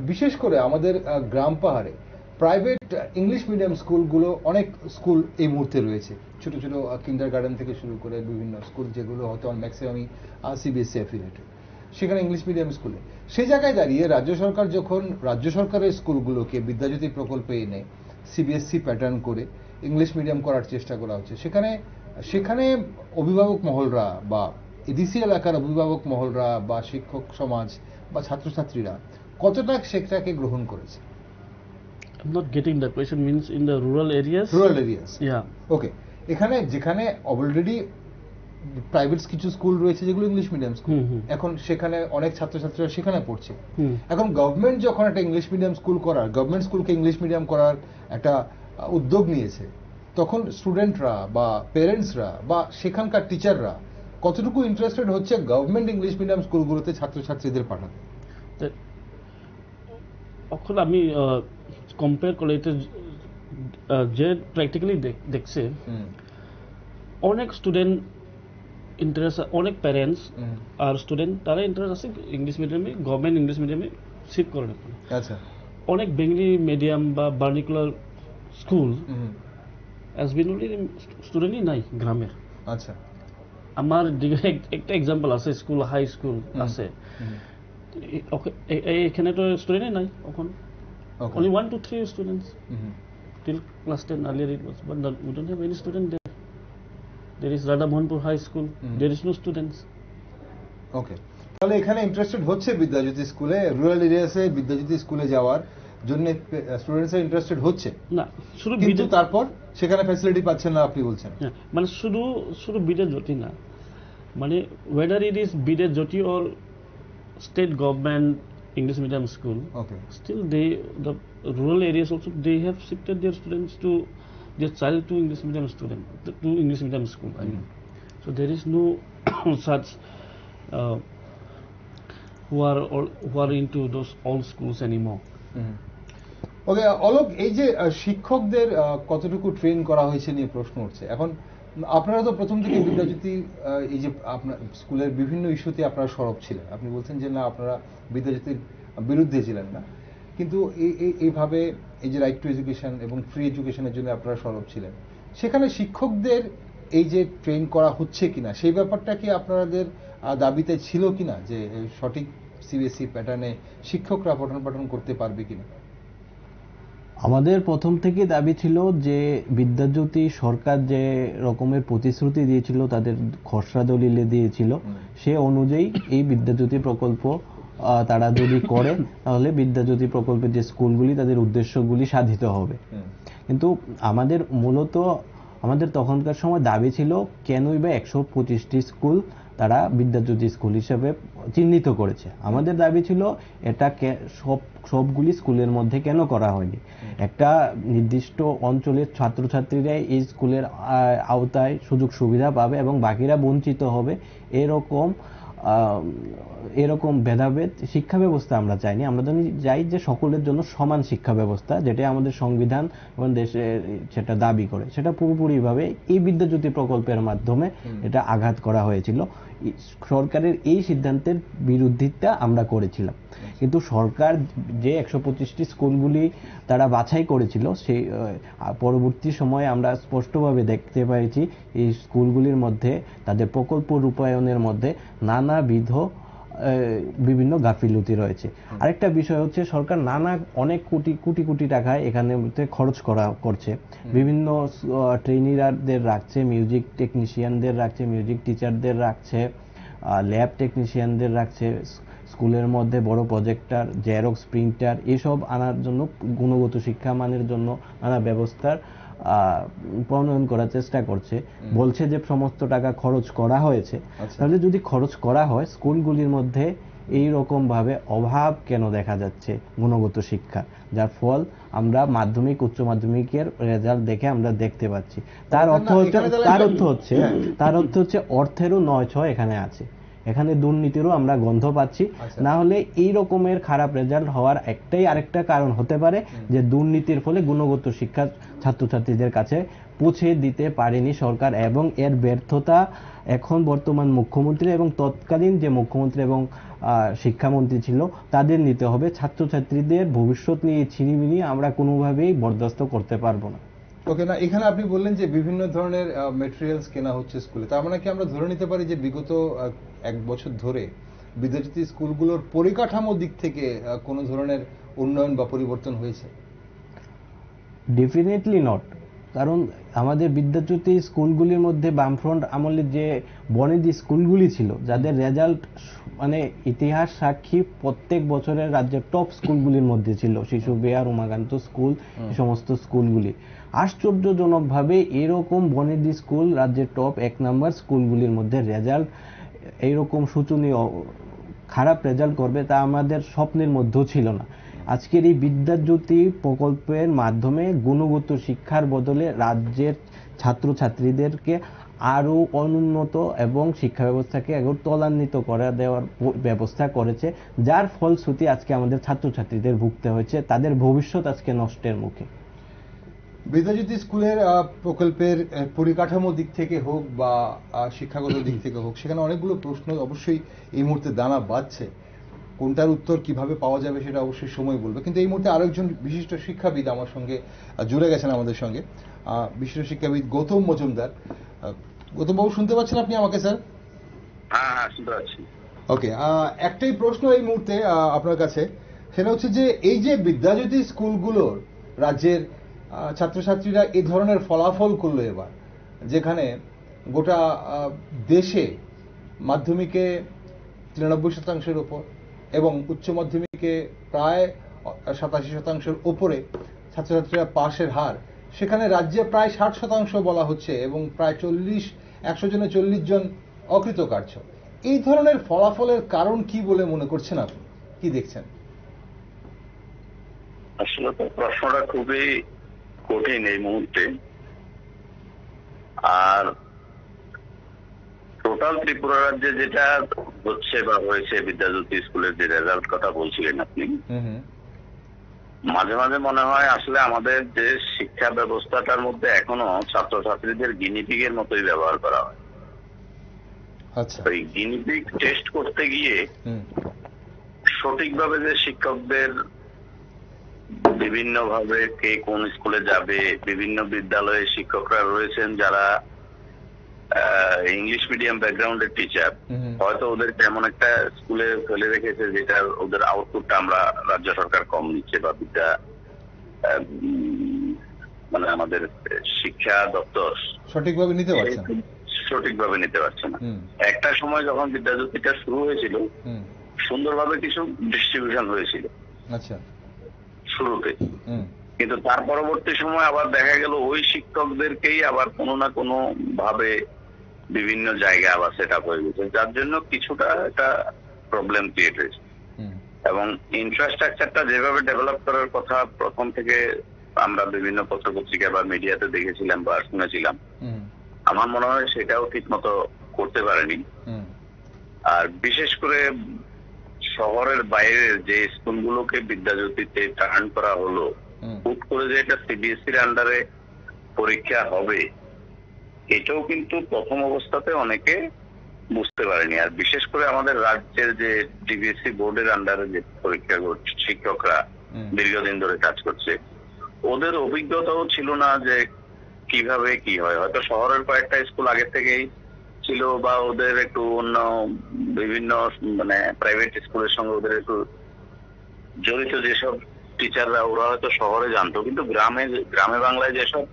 বিশেষ করে আমাদের গ্রাম পাহাড়ে প্রাইভেট ইংলিশ মিডিয়াম স্কুলগুলো অনেক স্কুল এই মুহূর্তে রয়েছে, ছোট ছোট কিন্ডার গার্ডেন থেকে শুরু করে বিভিন্ন স্কুল যেগুলো হয়তো ম্যাক্সিমামই সিবিএসসি অ্যাফিলিয়েটেড, সেখানে ইংলিশ মিডিয়াম স্কুলে সেই জায়গায় দাঁড়িয়ে রাজ্য সরকার যখন রাজ্য সরকারের স্কুলগুলোকে বিদ্যাজ্যোতি প্রকল্পে এনে সিবিএসসি প্যাটার্ন করে ইংলিশ মিডিয়াম করার চেষ্টা করা হচ্ছে, সেখানে অভিভাবক মহলরা বা এডিসি এলাকার অভিভাবক মহলরা বা শিক্ষক সমাজ বা ছাত্রছাত্রীরা কতটা সেটাকে গ্রহণ করেছে? I'm not getting the question. Means in the rural areas? Rural areas. Yeah. Okay. এখানে যেখানে অলরেডি প্রাইভেট কিছু স্কুল রয়েছে যেগুলো ইংলিশ মিডিয়াম স্কুল, এখন সেখানে অনেক ছাত্রছাত্রীরা সেখানে পড়ছে। এখন গভর্নমেন্ট যখন একটা ইংলিশ মিডিয়াম স্কুল করার, গভর্নমেন্ট স্কুলকে ইংলিশ মিডিয়াম করার একটা উদ্যোগ নিয়েছে, তখন স্টুডেন্টরা বা পেরেন্টসরা বা সেখানকার টিচাররা কতটুকু ইন্টারেস্টেড হচ্ছে গভর্নমেন্ট ইংলিশ মিডিয়াম স্কুলগুলোতে ছাত্রছাত্রীদের পাঠাতে? এখন আমি কম্পেয়ার করলে যে প্র্যাকটিক্যালি দেখছে অনেক স্টুডেন্ট ইন্টারেস্ট, অনেক প্যারেন্টস আর স্টুডেন্ট তারা ইন্টারেস্ট আছে ইংলিশ মিডিয়ামে, গভর্নমেন্ট ইংলিশ মিডিয়ামে শিফট করে না। আচ্ছা, অনেক বেঙ্গলি মিডিয়াম বা ভার্নিকুলার স্কুল এসবিএনওলি স্টুডেন্টই নাই গ্রামের। আচ্ছা, আমার একটা এক্সাম্পল আছে, স্কুল হাই স্কুল আছে এখানে তো স্টুডেন্টই নাই এখন, only 1 to 3 students till class 10. Earlier it was, but we don't have any student there. There is Radha Mohanpur High School, there is no students. Okay, তাহলে এখানে ইন্টারেস্টেড হচ্ছে বিদ্যাজ্যোতি স্কুলে, রুরাল এরিয়াসে বিদ্যাজ্যোতি স্কুলে যাওয়ার জন্য স্টুডেন্টসরা ইন্টারেস্টেড হচ্ছে না, শুধু কিন্তু তারপর সেখানে ফ্যাসিলিটি পাচ্ছেন না আপনি বলছেন? মানে শুধু বিদ্যাজ্যোতি না, মানে whether it is Vidyajyoti or state government English medium school, okay, still the rural areas also they have shifted their students to their child to English medium school. I mean, so there is no such who are into those old schools anymore. ওকে, অলোক, এই যে শিক্ষকদের কতটুকু train করা হয়েছে নিয়ে প্রশ্ন উঠছে। এখন আপনারা তো প্রথম থেকে বিদ্যাজ্যোতি এই যে আপনার স্কুলের বিভিন্ন ইস্যুতে আপনারা সরব ছিলেন, আপনি বলছেন যে না আপনারা বিদ্যাজ্যোতির বিরুদ্ধে ছিলেন না, কিন্তু এইভাবে এই যে রাইট টু এডুকেশন এবং ফ্রি এডুকেশনের জন্য আপনারা সরব ছিলেন, সেখানে শিক্ষকদের এই যে ট্রেন করা হচ্ছে কিনা সেই ব্যাপারটা কি আপনাদের দাবিতে ছিল কিনা, যে সঠিক সিবিএসই প্যাটার্নে শিক্ষকরা পঠন পাঠন করতে পারবে কিনা? আমাদের প্রথম থেকে দাবি ছিল যে বিদ্যাজ্যোতি সরকার যে রকমের প্রতিশ্রুতি দিয়েছিল, তাদের খসড়া দলিলে দিয়েছিল, সে অনুযায়ী এই বিদ্যাজ্যোতি প্রকল্প তারা যদি করে তাহলে বিদ্যাজ্যোতি প্রকল্পের যে স্কুলগুলি তাদের উদ্দেশ্যগুলি সাধিত হবে। কিন্তু আমাদের তখনকার সময় দাবি ছিল কেনই বা 125টি স্কুল তারা বিদ্যাজ্যোতি স্কুল হিসেবে চিহ্নিত করেছে। আমাদের দাবি ছিল এটা সবগুলি স্কুলের মধ্যে কেন করা হয়নি। একটা নির্দিষ্ট অঞ্চলের ছাত্রছাত্রীরা এই স্কুলের আওতায় সুযোগ সুবিধা পাবে এবং বাকিরা বঞ্চিত হবে, এরকম ভেদাভেদ শিক্ষা ব্যবস্থা আমরা চাইনি। আমরা চাই যে সকলের জন্য সমান শিক্ষা ব্যবস্থা, যেটা আমাদের সংবিধান এবং দেশে সেটা দাবি করে, সেটা পুরোপুরিভাবে এই বিদ্যাজ্যোতি প্রকল্পের মাধ্যমে এটা আঘাত করা হয়েছিল। সরকারের এই সিদ্ধান্তের বিরোধিতা আমরা করেছিলাম, কিন্তু সরকার যে 125টি স্কুলগুলি তারা বাছাই করেছিল সেই পরবর্তী সময়ে আমরা স্পষ্টভাবে দেখতে পেয়েছি এই স্কুলগুলির মধ্যে তাদের প্রকল্প রূপায়ণের মধ্যে নানাবিধ বিভিন্ন গাফিলতি রয়েছে। আরেকটা বিষয় হচ্ছে সরকার অনেক কোটি টাকা এখানে খরচ করছে, বিভিন্ন ট্রেনিরারদের রাখছে, মিউজিক টেকনিশিয়ানদের রাখছে, মিউজিক টিচারদের রাখছে, ল্যাব টেকনিশিয়ানদের রাখছে, স্কুলের মধ্যে বড় প্রজেক্টর, জেরক্স প্রিন্টার এসব আনার জন্য, গুণগত শিক্ষা মানের জন্য নানা ব্যবস্থার প্রণয়ন করার চেষ্টা করছে। বলছে যে সমস্ত টাকা খরচ করা হয়েছে। তাহলে যদি খরচ করা হয়, স্কুলগুলির মধ্যে এই রকম ভাবে অভাব কেন দেখা যাচ্ছে গুণগত শিক্ষা, যার ফল আমরা মাধ্যমিক উচ্চ মাধ্যমিকের রেজাল্ট দেখে আমরা দেখতে পাচ্ছি। তার অর্থ হচ্ছে অর্থেরও নয় ছয় এখানে আছে, এখানে দুর্নীতিরও আমরা গন্ধ পাচ্ছি। না হলে এই রকমের খারাপ রেজাল্ট হওয়ার আরেকটা কারণ হতে পারে যে দুর্নীতির ফলে গুণগত শিক্ষা ছাত্রছাত্রীদের কাছে পৌঁছে দিতে পারেনি সরকার, এবং এর ব্যর্থতা এখন বর্তমান মুখ্যমন্ত্রী এবং তৎকালীন যে মুখ্যমন্ত্রী এবং শিক্ষামন্ত্রী ছিল তাদের নিতে হবে। ছাত্রছাত্রীদের ভবিষ্যৎ নিয়ে ছিনিমিনি আমরা কোনোভাবেই বরদাস্ত করতে পারবো না। ওকে, না এখানে আপনি বললেন যে বিভিন্ন ধরনের মেটেরিয়ালস কেনা হচ্ছে স্কুলে, তার মানে কি আমরা ধরে নিতে পারি যে বিগত 1 বছর ধরে বিদ্যাজ্যোতি স্কুলগুলোর পরিকাঠামো দিক থেকে কোনো ধরনের উন্নয়ন বা পরিবর্তন হয়েছে? Definitely not. কারণ আমাদের বিদ্যাজ্যোতি স্কুলগুলির মধ্যে বামফ্রন্ট আমলের যে বনেদি স্কুলগুলি ছিল, যাদের রেজাল্ট মানে ইতিহাস সাক্ষী প্রত্যেক বছরের রাজ্যের টপ স্কুলগুলির মধ্যে ছিল, শিশু বিহার, উমাকান্ত স্কুল, এই সমস্ত স্কুলগুলি আশ্চর্যজনকভাবে এরকম বনেদি স্কুল রাজ্যের টপ 1 নম্বর স্কুলগুলির মধ্যে রেজাল্ট এইরকম শোচনীয় খারাপ রেজাল্ট করবে তা আমাদের স্বপ্নের মধ্যেও ছিল না। আজকের এই বিদ্যাজ্যোতি প্রকল্পের মাধ্যমে গুণগত শিক্ষার বদলে রাজ্যের ছাত্রছাত্রীদেরকে আরো অনুন্নত এবং শিক্ষা ব্যবস্থাকে আরো ত্বরান্বিত করে দেওয়ার ব্যবস্থা করেছে, যার ফলশ্রুতি আজকে আমাদের ছাত্রছাত্রীদের ভুগতে হয়েছে, তাদের ভবিষ্যৎ আজকে নষ্টের মুখে। বিদ্যাজ্যোতি স্কুলের প্রকল্পের পরিকাঠামো দিক থেকে হোক বা শিক্ষাগত দিক থেকে হোক, সেখানে অনেকগুলো প্রশ্ন অবশ্যই এই মুহূর্তে দানা বাঁধছে। কোনটার উত্তর কিভাবে পাওয়া যাবে সেটা অবশ্যই সময় বলবে। কিন্তু এই মুহূর্তে আরেকজন বিশিষ্ট শিক্ষাবিদ আমার সঙ্গে জুড়ে গেছেন আমাদের সঙ্গে, বিশিষ্ট শিক্ষাবিদ গৌতম মজুমদার। গৌতম বাবু, শুনতে পাচ্ছেন আপনি আমাকে? স্যার, হ্যাঁ শুনতে পাচ্ছি। ওকে, একটাই প্রশ্ন এই মুহূর্তে আপনার কাছে, সেটা হচ্ছে যে এই যে বিদ্যাজ্যোতি স্কুলগুলোর রাজ্যের ছাত্রছাত্রীরা এই ধরনের ফলাফল করলো এবার, যেখানে গোটা দেশে মাধ্যমিকে 93% উপর এবং উচ্চ মাধ্যমিকে প্রায় 87% উপরে ছাত্রছাত্রীরা পাশের হার, সেখানে রাজ্যে প্রায় 60% বলা হচ্ছে এবং প্রায় 100 জনে 40 জন অকৃতকার্য। এই ধরনের ফলাফলের কারণ কি বলে মনে করছেন আপনি? কি দেখছেন? আসলে তো প্রশ্নটা খুবই কঠিন এই মুহূর্তে। আর টোটাল ত্রিপুরা রাজ্যে যেটা হচ্ছে বা হয়েছে, বিদ্যাজ্যোতি স্কুলের যে রেজাল্ট কথা বলছিলেন আপনি, মাঝে মাঝে মনে হয় আসলে আমাদের যে শিক্ষা ব্যবস্থাটার মধ্যে এখনো ছাত্রছাত্রীদের গিনিপিগের মতোই ব্যবহার করা হয়। ওই গিনিপিগ টেস্ট করতে গিয়ে সঠিকভাবে যে শিক্ষকদের বিভিন্ন ভাবে কে কোন স্কুলে যাবে, বিভিন্ন বিদ্যালয়ে শিক্ষকরা রয়েছেন যারা ইংলিশ মিডিয়াম ব্যাকগ্রাউন্ডের টিচার, হয়তো ওদের তেমন একটা স্কুলে ফেলে রেখেছে যেটা ওদের আউটপুটটা আমরা রাজ্য সরকার কম নিচ্ছে, বা মানে আমাদের শিক্ষা দপ্তর সঠিকভাবে নিতে পারছে না। একটা সময় যখন বিদ্যাজ্যোতিটা শুরু হয়েছিল, সুন্দরভাবে কিছু ডিস্ট্রিবিউশন হয়েছিল শুরুতে, কিন্তু তার পরবর্তী সময় আবার দেখা গেল ওই শিক্ষকদেরকেই আবার কোনো না কোনো ভাবে বিভিন্ন জায়গায় আবার সেট আপ হয়ে গেছে, যার জন্য কিছুটা একটা প্রবলেম ক্রিয়েট হয়েছে। এবং ইনফ্রাস্ট্রাকচারটা যেভাবে ডেভেলপ করার কথা প্রথম থেকে আমরা বিভিন্ন পত্রপত্রিকা বা মিডিয়াতে দেখেছিলাম বা শুনেছিলাম, আমার মনে হয় সেটাও ঠিক মতো করতে পারেনি। আর বিশেষ করে শহরের বাইরের যে স্কুলগুলোকে বিদ্যাজ্যোতিতে টার্ন করা হলো, হুট করে যে এটা সিবিএসইর আন্ডারে পরীক্ষা হবে, এটাও কিন্তু প্রথম অবস্থাতে অনেকে বুঝতে পারেনি। আর বিশেষ করে আমাদের রাজ্যের যে ডিবিএসসি বোর্ডের আন্ডারে যে পরীক্ষা শিক্ষকরা দীর্ঘদিন ধরে কাজ করছে, ওদের অভিজ্ঞতাও ছিল না যে কিভাবে কি হয়। হয়তো শহরের কয়েকটা স্কুল আগে থেকেই ছিল, বা ওদের একটু অন্য বিভিন্ন মানে প্রাইভেট স্কুলের সঙ্গে ওদের একটু জড়িত যেসব টিচাররা, ওরা হয়তো শহরে জানতো, কিন্তু গ্রামে বাংলায় যেসব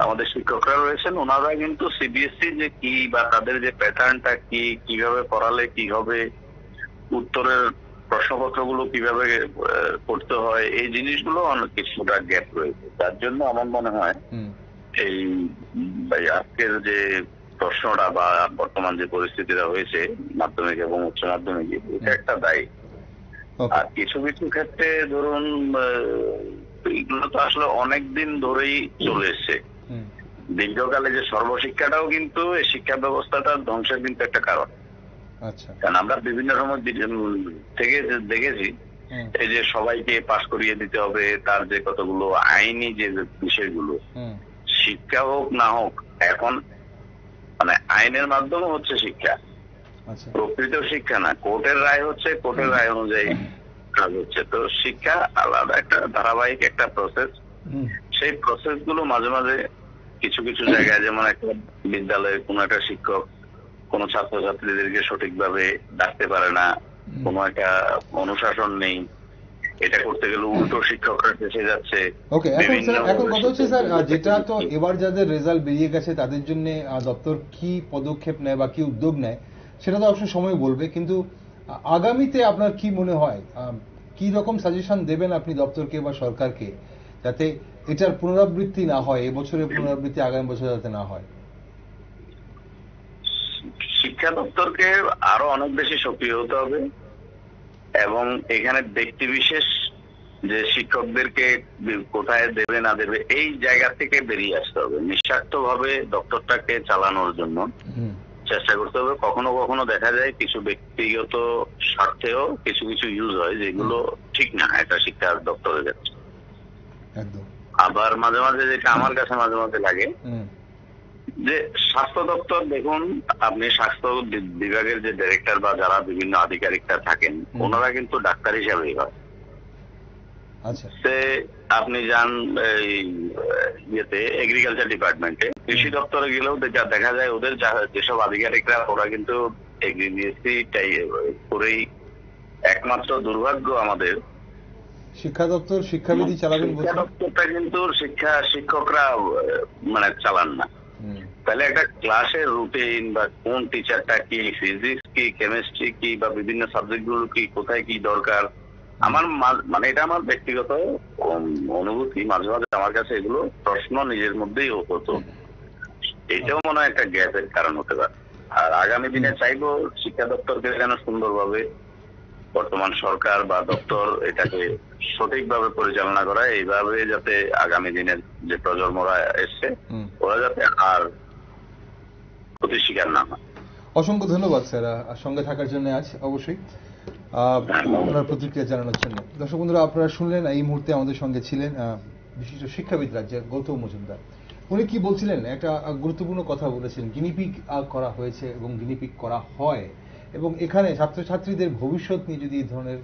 আমাদের শিক্ষকরা রয়েছেন, ওনারা কিন্তু সিবিএসসি যে কি বা তাদের যে প্যাটার্নটা কি, কিভাবে পড়ালে কি হবে, উত্তরের প্রশ্নপত্রগুলো কিভাবে করতে হয়, এই জিনিসগুলো অনেক কিছুটা গ্যাপ রয়েছে। তার জন্য আমার মনে হয় এই আজকের যে প্রশ্নটা বা বর্তমান যে পরিস্থিতিটা হয়েছে মাধ্যমিক এবং উচ্চ মাধ্যমিক, এটা একটা দায়ী। আর কিছু কিছু ক্ষেত্রে ধরুন এগুলো তো আসলে অনেকদিন ধরেই চলে এসছে। দীর্ঘকালে যে সর্বশিক্ষাটাও কিন্তু এই শিক্ষা ব্যবস্থাটার ধ্বংসের কিন্তু একটা কারণ। কারণ আমরা বিভিন্ন সময় থেকে দেখেছি এই যে সবাইকে পাশ করিয়ে দিতে হবে, তার যে কতগুলো আইনি যে বিষয়গুলো, শিক্ষা হোক না হোক, এখন মানে আইনের মাধ্যমে হচ্ছে শিক্ষা, প্রকৃত শিক্ষা না। কোর্টের রায় হচ্ছে, কোর্টের রায় অনুযায়ী কাজ হচ্ছে। তো শিক্ষা আলাদা একটা ধারাবাহিক একটা প্রসেস। সেই প্রসেস গুলো মাঝে মাঝে কিছু কিছু জায়গায়, যেমন একটা বিদ্যালয়ে কোনো একটা শিক্ষক কোন ছাত্রছাত্রীদেরকে সঠিকভাবে ডাকতে পারে না, কোনো একটা অনুশাসন নেই, এটা করতে গেলে উল্টো শিক্ষকরা এসে যাচ্ছে। ওকে, এখন কথা হচ্ছে স্যার, যেটা তো এবার যাদের রেজাল্ট বেরিয়ে গেছে তাদের জন্য দপ্তর কি পদক্ষেপ নেয় বা কি উদ্যোগ নেয় সেটা তো অবশ্যই সময় বলবে, কিন্তু আগামীতে আপনার কি মনে হয়, কি রকম সাজেশন দেবেন আপনি দপ্তরকে বা সরকারকে, যাতে এটার পুনরাবৃত্তি না হয়, এবছরের পুনরাবৃত্তি আগামী বছর যাতে না হয়? শিক্ষা দপ্তরকে আরো অনেক বেশি সক্রিয় হতে হবে এবং এখানে ব্যক্তি বিশেষ যে শিক্ষকদেরকে কোথায় দেবে না দেবে এই জায়গা থেকে বেরিয়ে আসতে হবে। নিঃস্বার্থভাবে দপ্তরটাকে চালানোর জন্য চেষ্টা করতে হবে। কখনো কখনো দেখা যায় কিছু ব্যক্তিগত স্বার্থেও কিছু কিছু ইউজ হয় যেগুলো ঠিক না এটা শিক্ষা দপ্তরের কাছে। আবার মাঝে মাঝে যেটা আমার কাছে মাঝে মাঝে লাগে যে স্বাস্থ্য দপ্তর, দেখুন আপনি স্বাস্থ্য বিভাগের যে ডাইরেক্টর বা যারা বিভিন্ন আধিকারিকরা থাকেন ওনারা কিন্তু ডাক্তার হিসাবেই হয়। সে আপনি যান ইয়েতে এগ্রিকালচার ডিপার্টমেন্টে, কৃষি দপ্তরে গেলেও দেখা যায় ওদের যেসব আধিকারিকরা ওরা কিন্তু এগ্রিমিএসসি করেই। একমাত্র দুর্ভাগ্য আমাদের শিক্ষা দপ্তর শিক্ষাবিধি চালাবেন, শিক্ষা দপ্তরটা কিন্তু শিক্ষকরা মানে চালান না। তাহলে একটা ক্লাসের রুটিন বা কোন টিচারটা কি, ফিজিক্স কি, কেমিস্ট্রি কি বা বিভিন্ন সাবজেক্ট গুলো কি, কোথায় কি দরকার, আমার মানে এটা আমার ব্যক্তিগত অনুভূতি। মাঝে মাঝে আমার কাছে এগুলো প্রশ্ন নিজের মধ্যেই হতো। এটাও মনে হয় একটা গ্যাপের কারণ হতে পারে। আর আগামী দিনে চাইবো শিক্ষা দপ্তরকে যেন সুন্দরভাবে বর্তমান সরকার বা দপ্তর এটাকে সঠিকভাবে পরিচালনা করা, এইভাবে যাতে আগামী দিনের যে প্রজন্মরা এসছে ওরা যাতে আর ক্ষতি শিকার না হয়। অসংখ্য ধন্যবাদ স্যার সঙ্গে থাকার জন্য আজ, অবশ্যই আপনার প্রতিক্রিয়া জানানোর জন্য। দর্শক বন্ধুরা, আপনারা শুনলেন এই মুহূর্তে আমাদের সঙ্গে ছিলেন বিশিষ্ট শিক্ষাবিদ রাজ্যের গৌতম মজুমদার। উনি কি বলছিলেন, একটা গুরুত্বপূর্ণ কথা বলেছিলেন, গিনিপিগ করা হয়েছে এবং গিনিপিগ করা হয়, এবং এখানে ছাত্রছাত্রীদের ভবিষ্যৎ নিয়ে যদি এই ধরনের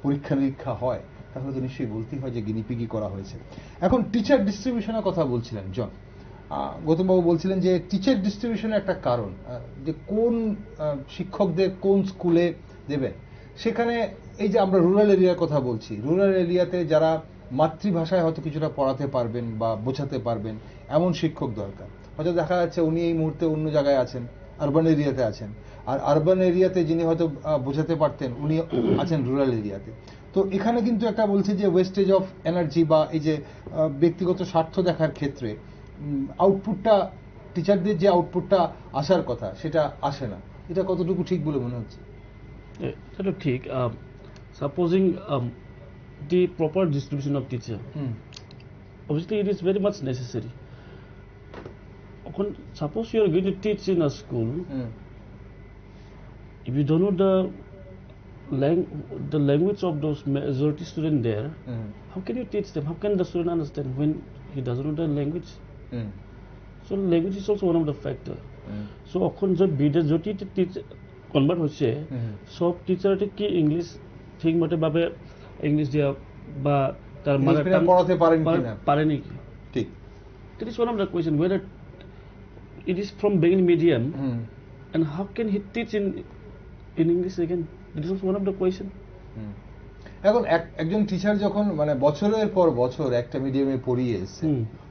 পরীক্ষা নিরীক্ষা হয় তাহলে তো নিশ্চয়ই বলতেই হয় যে গিনিপিগই করা হয়েছে। এখন টিচার ডিস্ট্রিবিউশনের কথা বলছিলেন জন, গৌতমবাবু বলছিলেন যে টিচার ডিস্ট্রিবিউশনের একটা কারণ যে কোন শিক্ষকদের কোন স্কুলে দেবেন। সেখানে এই যে আমরা রুরাল এরিয়ার কথা বলছি, রুরাল এরিয়াতে যারা মাতৃভাষায় হয়তো কিছুটা পড়াতে পারবেন বা বোঝাতে পারবেন এমন শিক্ষক দরকার। হয়তো দেখা যাচ্ছে উনি এই মুহূর্তে অন্য জায়গায় আছেন, আরবান এরিয়াতে আছেন, আর আরবান এরিয়াতে যিনি হয়তো বোঝাতে পারতেন উনি আছেন রুরাল এরিয়াতে। তো এখানে কিন্তু একটা বলছে যে ওয়েস্টেজ অফ এনার্জি বা এই যে ব্যক্তিগত স্বার্থ দেখার ক্ষেত্রে আউটপুটটা, টিচারদের যে আউটপুটটা আসার কথা সেটা আসে না। এটা কতটুকু ঠিক বলে মনে হচ্ছে? এটা ঠিক। Supposing the proper distribution of teacher, obviously it is very much necessary. Suppose you are going to teach in a school, if you don't know the language of those majority students there, how can you teach them? How can the student understand when he doesn't know the language? So language is also one of the factor. So এখন যে বিদেশী teacher convert হচ্ছে, সব টিচারটি কি English ঠিক মতো ভাবে English দিয়া বা তার মাদার টাং পড়াতে পারেনি কি? ঠিক, that is one of the question, whether it is from beginning medium and how can he teach in English again? That is also one of the question. এখন একজন টিচার যখন মানে বছরের পর বছর একটা মিডিয়ামে পড়িয়ে এসছে,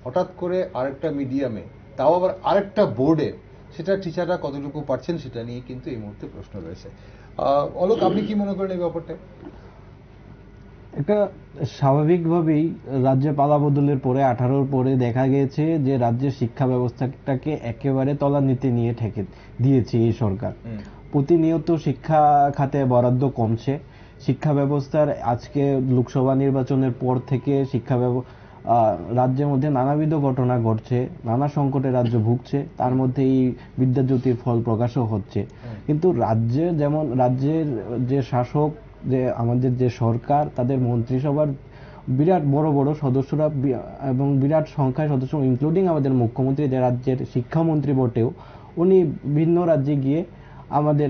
হঠাৎ করে আরেকটা মিডিয়ামে, তাও আবার আরেকটা বোর্ডে, সেটা টিচাররা কতটুকু পারছেন সেটা নিয়ে কিন্তু এই মুহূর্তে প্রশ্ন রয়েছে। অলোক, আপনি কি মনে করেন এই ব্যাপারটা? একটা স্বাভাবিকভাবেই রাজ্যে পালাবদলের পরে 18-র পরে দেখা গেছে যে রাজ্যের শিক্ষা ব্যবস্থাটাকে একেবারে তলানিতে নিয়ে ঠেকে দিয়েছে এই সরকার। প্রতিনিয়ত শিক্ষা খাতে বরাদ্দ কমছে। শিক্ষা ব্যবস্থার আজকে লোকসভা নির্বাচনের পর থেকে রাজ্যের মধ্যে নানাবিধ ঘটনা ঘটছে, নানা সংকটে রাজ্য ভুগছে, তার মধ্যে এই বিদ্যাজ্যোতির ফল প্রকাশও হচ্ছে। কিন্তু রাজ্যের যে শাসক, যে আমাদের যে সরকার, তাদের মন্ত্রিসভার বিরাট বড় বড় সদস্যরা এবং বিরাট সংখ্যায় সদস্য, ইনক্লুডিং আমাদের মুখ্যমন্ত্রী, যে রাজ্যের শিক্ষামন্ত্রী বটেও, উনি ভিন্ন রাজ্যে গিয়ে আমাদের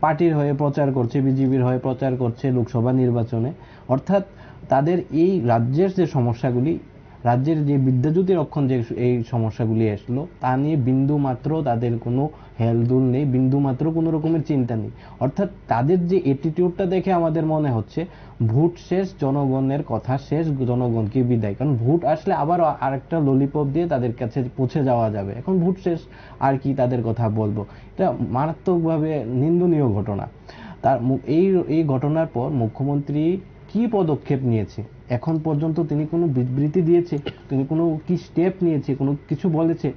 পার্টির হয়ে প্রচার করছে, বিজেপির হয়ে প্রচার করছে লোকসভা নির্বাচনে। অর্থাৎ তাদের এই রাজ্যের যে সমস্যাগুলি, রাজ্যের যে বিদ্যাজ্যোতি রক্ষণ যে এই সমস্যাগুলি আসলো, তা নিয়ে বিন্দু মাত্র তাদের কোনো হেলদুল নেই, বিন্দু মাত্র কোনো রকমের চিন্তা নেই। অর্থাৎ তাদের যে অ্যাটিটিউডটা দেখে আমাদের মনে হচ্ছে ভোট শেষ, জনগণের কথা শেষ, জনগণকে বিদায়। কারণ ভোট আসলে আবার আরেকটা ললিপপ দিয়ে তাদের কাছে পৌঁছে যাওয়া যাবে। এখন ভোট শেষ, আর কি তাদের কথা বলবো? এটা মারাত্মকভাবে নিন্দনীয় ঘটনা। এই ঘটনার পর মুখ্যমন্ত্রী কি পদক্ষেপ নিয়েছে? এখন পর্যন্ত তিনি কোনো বিবৃতি দিয়েছে? তিনি কোনো কি স্টেপ নিয়েছে? কোনো কিছু বলেছে?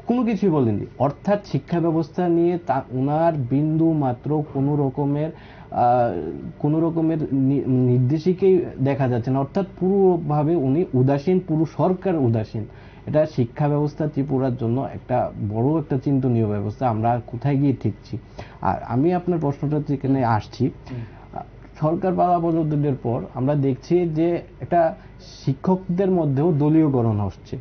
কোনো কিছুই বলেননি। অর্থাৎ শিক্ষা ব্যবস্থা নিয়ে ওনার বিন্দু মাত্র কোনো রকমের নির্দেশিকাই দেখা যাচ্ছে না। অর্থাৎ পুরোভাবে উনি উদাসীন, পুরো সরকার উদাসীন। এটা শিক্ষা ব্যবস্থা ত্রিপুরার জন্য একটা বড় একটা চিন্তনীয় ব্যবস্থা। আমরা কোথায় গিয়ে ঠিকছি? আর আমি আপনার প্রশ্নটা যেখানে আসছি, সরকার পালাবদলের পর আমরা দেখছি যে একটা শিক্ষকদের মধ্যেও দলীয়করণ হচ্ছে,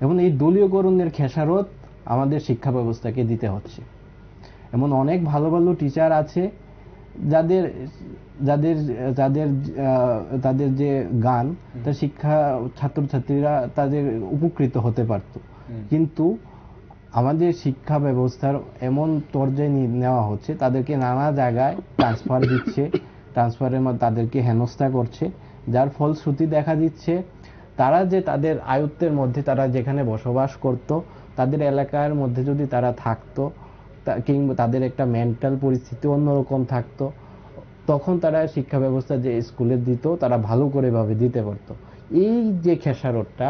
এবং এই দলীয়করণের খেসারত আমাদের শিক্ষা ব্যবস্থাকে দিতে হচ্ছে। এমন অনেক ভালো ভালো টিচার আছে যাদের যাদের যাদের তাদের যে গান, তার শিক্ষা ছাত্রছাত্রীরা তাদের উপকৃত হতে পারত, কিন্তু আমাদের শিক্ষা ব্যবস্থার এমন পর্যায়ে নেওয়া হচ্ছে, তাদেরকে নানা জায়গায় ট্রান্সফার দিচ্ছে, ট্রান্সফারের মধ্যে তাদেরকে হেনস্থা করছে, যার ফলশ্রুতি দেখা দিচ্ছে তারা যে তাদের আয়ত্তের মধ্যে তারা যেখানে বসবাস করত, তাদের এলাকার মধ্যে যদি তারা থাকতো, কিংবা তাদের একটা মেন্টাল পরিস্থিতি অন্যরকম থাকতো, তখন তারা শিক্ষা ব্যবস্থা যে স্কুলে দিত তারা ভালো করে ভাবে দিতে পারতো। এই যে খেসারতটা,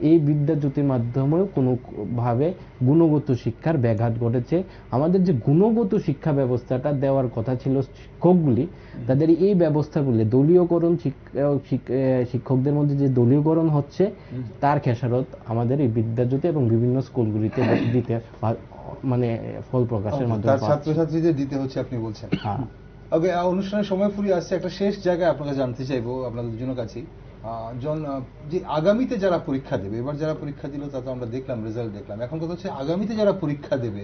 এই বিদ্যাজ্যোতির মাধ্যমেও কোনোভাবে গুণগত শিক্ষার ব্যাঘাত ঘটেছে। আমাদের যে গুণগত শিক্ষা ব্যবস্থাটা দেওয়ার কথা ছিল শিক্ষকগুলি, তাদের এই ব্যবস্থাগুলি দলীয়করণ, শিক্ষকদের মধ্যে যে দলীয়করণ হচ্ছে, তার খেসারত আমাদের এই বিদ্যাজ্যোতি এবং বিভিন্ন স্কুলগুলিতে দিতে মানে ফল প্রকাশের মাধ্যমে ছাত্রছাত্রীদের দিতে হচ্ছে আপনি বলছেন। হ্যাঁ, ওকে, অনুষ্ঠানের সময় ফুরিয়ে আসছে। একটা শেষ জায়গায় আপনাকে জানতে চাইবো, আপনাদের দুজনের কাছেই, যে আগামীতে যারা পরীক্ষা দেবে, এবার যারা পরীক্ষা দিল তা তো আমরা দেখলাম, রেজাল্ট দেখলাম, এখন কথা হচ্ছে আগামীতে যারা পরীক্ষা দেবে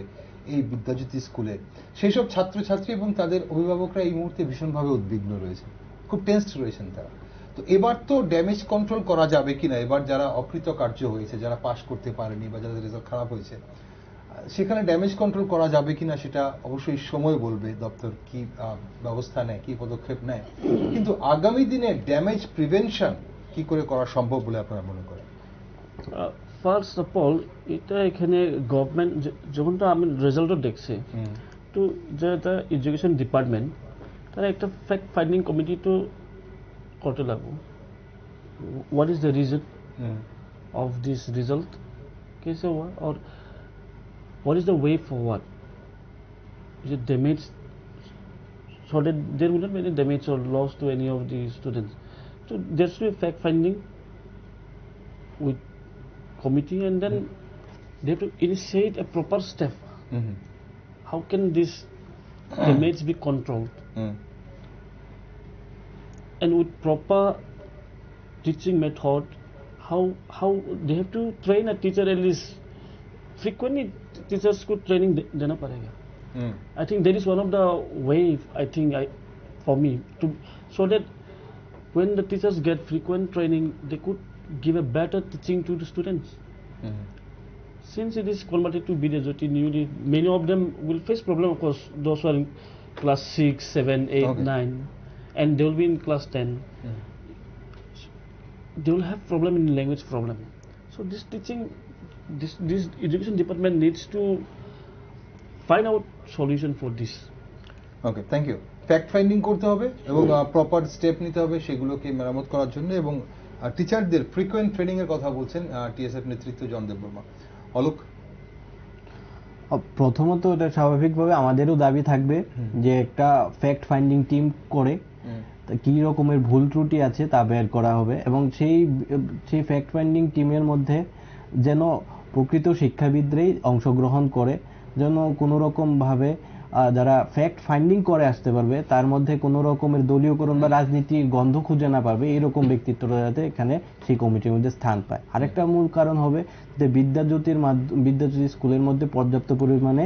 এই বিদ্যাজ্যোতি স্কুলে, সেই সব ছাত্রছাত্রী এবং তাদের অভিভাবকরা এই মুহূর্তে ভীষণভাবে উদ্বিগ্ন রয়েছে, খুব টেনসড রয়েছেন তারা। তো এবার তো ড্যামেজ কন্ট্রোল করা যাবে কিনা, এবার যারা অকৃতকার্য হয়েছে, যারা পাশ করতে পারেনি বা যাদের রেজাল্ট খারাপ হয়েছে, সেখানে ড্যামেজ কন্ট্রোল করা যাবে কিনা সেটা অবশ্যই সময় বলবে, দপ্তর কি ব্যবস্থা নেয়, কি পদক্ষেপ নেয়। কিন্তু আগামী দিনে ড্যামেজ প্রিভেনশন কি করে করা সম্ভব বলে আপনারা মনে করেন? ফার্স্ট অফ অল, এটা এখানে গভর্নমেন্ট যখন তো আমি রেজাল্টও দেখছি, তো যেটা এডুকেশন ডিপার্টমেন্ট, তারা একটা ফ্যাক্ট ফাইন্ডিং কমিটি তো করতে লাগবে। What is the reason of this result, কেসে हुआ, और what is the way forward? Is it damage, so that there will not be any damage or loss to any of the students? So there should be fact finding with committee, and then they have to initiate a proper step. How can this damage be controlled? And with proper teaching method, how they have to train a teacher at least frequently. Teachers को training देना पड़ेगा. I think that is one of the way, I think, for me, to so that when the teachers get frequent training, they could give a better teaching to the students. Since it is converted to Bidyajyoti newly, many of them will face problem. Of course, those who are in class 6, 7, 8, 9. and they will be in class 10. They will have problem in language problem. So this teaching, this education department needs to find out solution for this. Okay, thank you. Fact finding করতে হবে এবং proper step নিতে হবে সেগুলোকে মেরামত করার জন্য, এবং টিচারদের ফ্রিকোয়েন্ট ট্রেনিং এর কথা বলছেন টিএসএফ নেতৃত্ব জন দেববর্মা। অলোক, প্রথমত এটা স্বাভাবিকভাবে আমাদেরও দাবি থাকবে যে একটা ফ্যাক্ট ফাইন্ডিং টিম করে কি রকমের ভুল ত্রুটি আছে তা বের করা হবে, এবং সেই ফ্যাক্ট ফাইন্ডিং টিমের মধ্যে যেন প্রকৃত শিক্ষাবিদরাই অংশগ্রহণ করে, যেন কোনো রকম ভাবে যারা ফ্যাক্ট ফাইন্ডিং করে আসতে পারবে তার মধ্যে কোনো রকমের দলীয়করণ বা রাজনীতির গন্ধ খুঁজে না পারবে, এরকম ব্যক্তিত্বরা যাতে এখানে সেই কমিটির মধ্যে স্থান পায়। আরেকটা মূল কারণ হবে যে বিদ্যাজ্যোতি স্কুলের মধ্যে পর্যাপ্ত পরিমাণে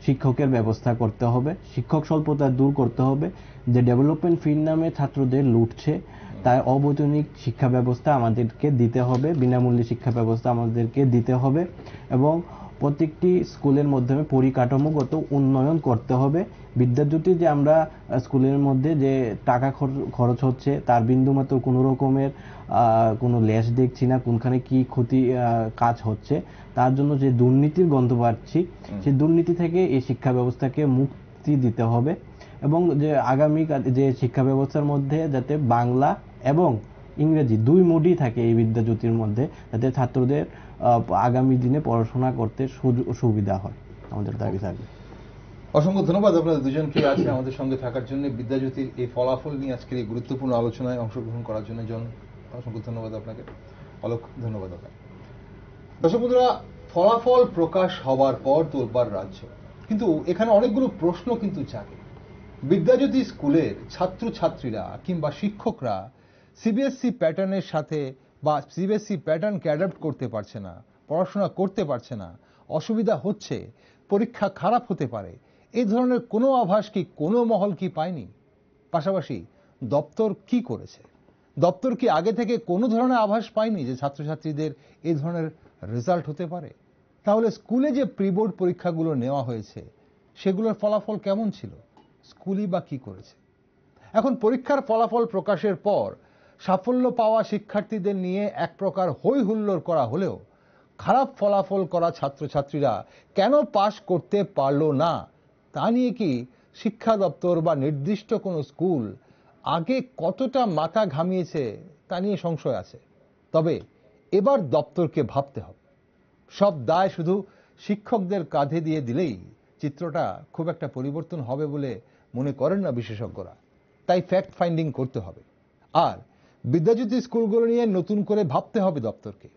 শিক্ষকের ব্যবস্থা করতে হবে, শিক্ষক স্বল্পতা দূর করতে হবে। যে ডেভেলপমেন্ট ফির নামে ছাত্রদের লুটছে, তাই অবৈতনিক শিক্ষা ব্যবস্থা আমাদেরকে দিতে হবে, বিনামূল্যে শিক্ষা ব্যবস্থা আমাদেরকে দিতে হবে, এবং প্রত্যেকটি স্কুলের মাধ্যমে পরিকাঠামোগত উন্নয়ন করতে হবে। বিদ্যাজ্যোতি যে আমরা স্কুলের মধ্যে যে টাকা খরচ হচ্ছে তার বিন্দুমাত্র কোনো রকমের কোনো লেশ দেখছি না, কোনখানে কি ক্ষতি কাজ হচ্ছে, তার জন্য যে দুর্নীতির গন্ধ পাচ্ছি সেই দুর্নীতি থেকে এই শিক্ষা ব্যবস্থাকে মুক্তি দিতে হবে, এবং যে আগামী যে শিক্ষা ব্যবস্থার মধ্যে যাতে বাংলা এবং ইংরেজি দুই মোডই থাকে এই বিদ্যাজ্যোতির মধ্যে, যাতে ছাত্রদের আগামী দিনে পড়াশোনা করতে সুবিধা হয়, আমাদের দাবি থাকবে। অসংখ্য ধন্যবাদ আপনাদের দুজনকে আজকে আমাদের সঙ্গে থাকার জন্য, বিদ্যাজ্যোতির এই ফলাফল নিয়ে আজকের এই গুরুত্বপূর্ণ আলোচনায় অংশগ্রহণ করার জন্য। জন, অসংখ্য ধন্যবাদ আপনাকে। অলোক, ধন্যবাদ আপনাকে। দর্শক বন্ধুরা, ফলাফল প্রকাশ হওয়ার পর তোলপাড় রাজ্য, কিন্তু এখানে অনেকগুলো প্রশ্ন কিন্তু জাগে। বিদ্যাজ্যোতি স্কুলের ছাত্রছাত্রীরা কিংবা শিক্ষকরা সিবিএসসি প্যাটার্নের সাথে বা সিবিএসসি প্যাটার্নকে অ্যাডাপ্ট করতে পারছে না, পড়াশোনা করতে পারছে না, অসুবিধা হচ্ছে, পরীক্ষা খারাপ হতে পারে, এই ধরনের কোনো আভাস কি কোনো মহল কি পায়নি? পাশাপাশি দপ্তর কি করেছে? দপ্তর কি আগে থেকে কোনো ধরনের আভাস পায়নি যে ছাত্রছাত্রীদের এই ধরনের রেজাল্ট হতে পারে? তাহলে স্কুলে যে প্রি বোর্ড পরীক্ষাগুলো নেওয়া হয়েছে সেগুলোর ফলাফল কেমন ছিল? স্কুলই বা কি করেছে? এখন পরীক্ষার ফলাফল প্রকাশের পর সাফল্য পাওয়া শিক্ষার্থীদের নিয়ে এক প্রকার হই হুল্লোড় করা হলেও খারাপ ফলাফল করা ছাত্রছাত্রীরা কেন পাশ করতে পারল না তা নিয়ে কি শিক্ষা দপ্তর বা নির্দিষ্ট কোনো স্কুল আগে কতটা মাথা ঘামিয়েছে তা নিয়ে সংশয় আছে। তবে এবার দপ্তরকে ভাবতে হবে। সব দায় শুধু শিক্ষকদের কাঁধে দিয়ে দিলেই চিত্রটা খুব একটা পরিবর্তন হবে বলে মনে করেন না বিশেষজ্ঞরা। তাই ফ্যাক্ট ফাইন্ডিং করতে হবে, আর বিদ্যাজ্যোতি স্কুলগুলো নিয়ে নতুন করে ভাবতে হবে দপ্তরকে।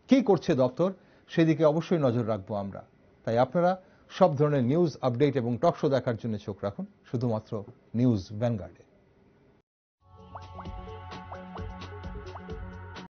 কি করছে দপ্তর সেদিকে অবশ্যই নজর রাখবো আমরা। তাই আপনারা সব ধরনের নিউজ আপডেট এবং টক শো দেখার জন্য চোখ রাখুন শুধুমাত্র নিউজ ভ্যানগার্ডে।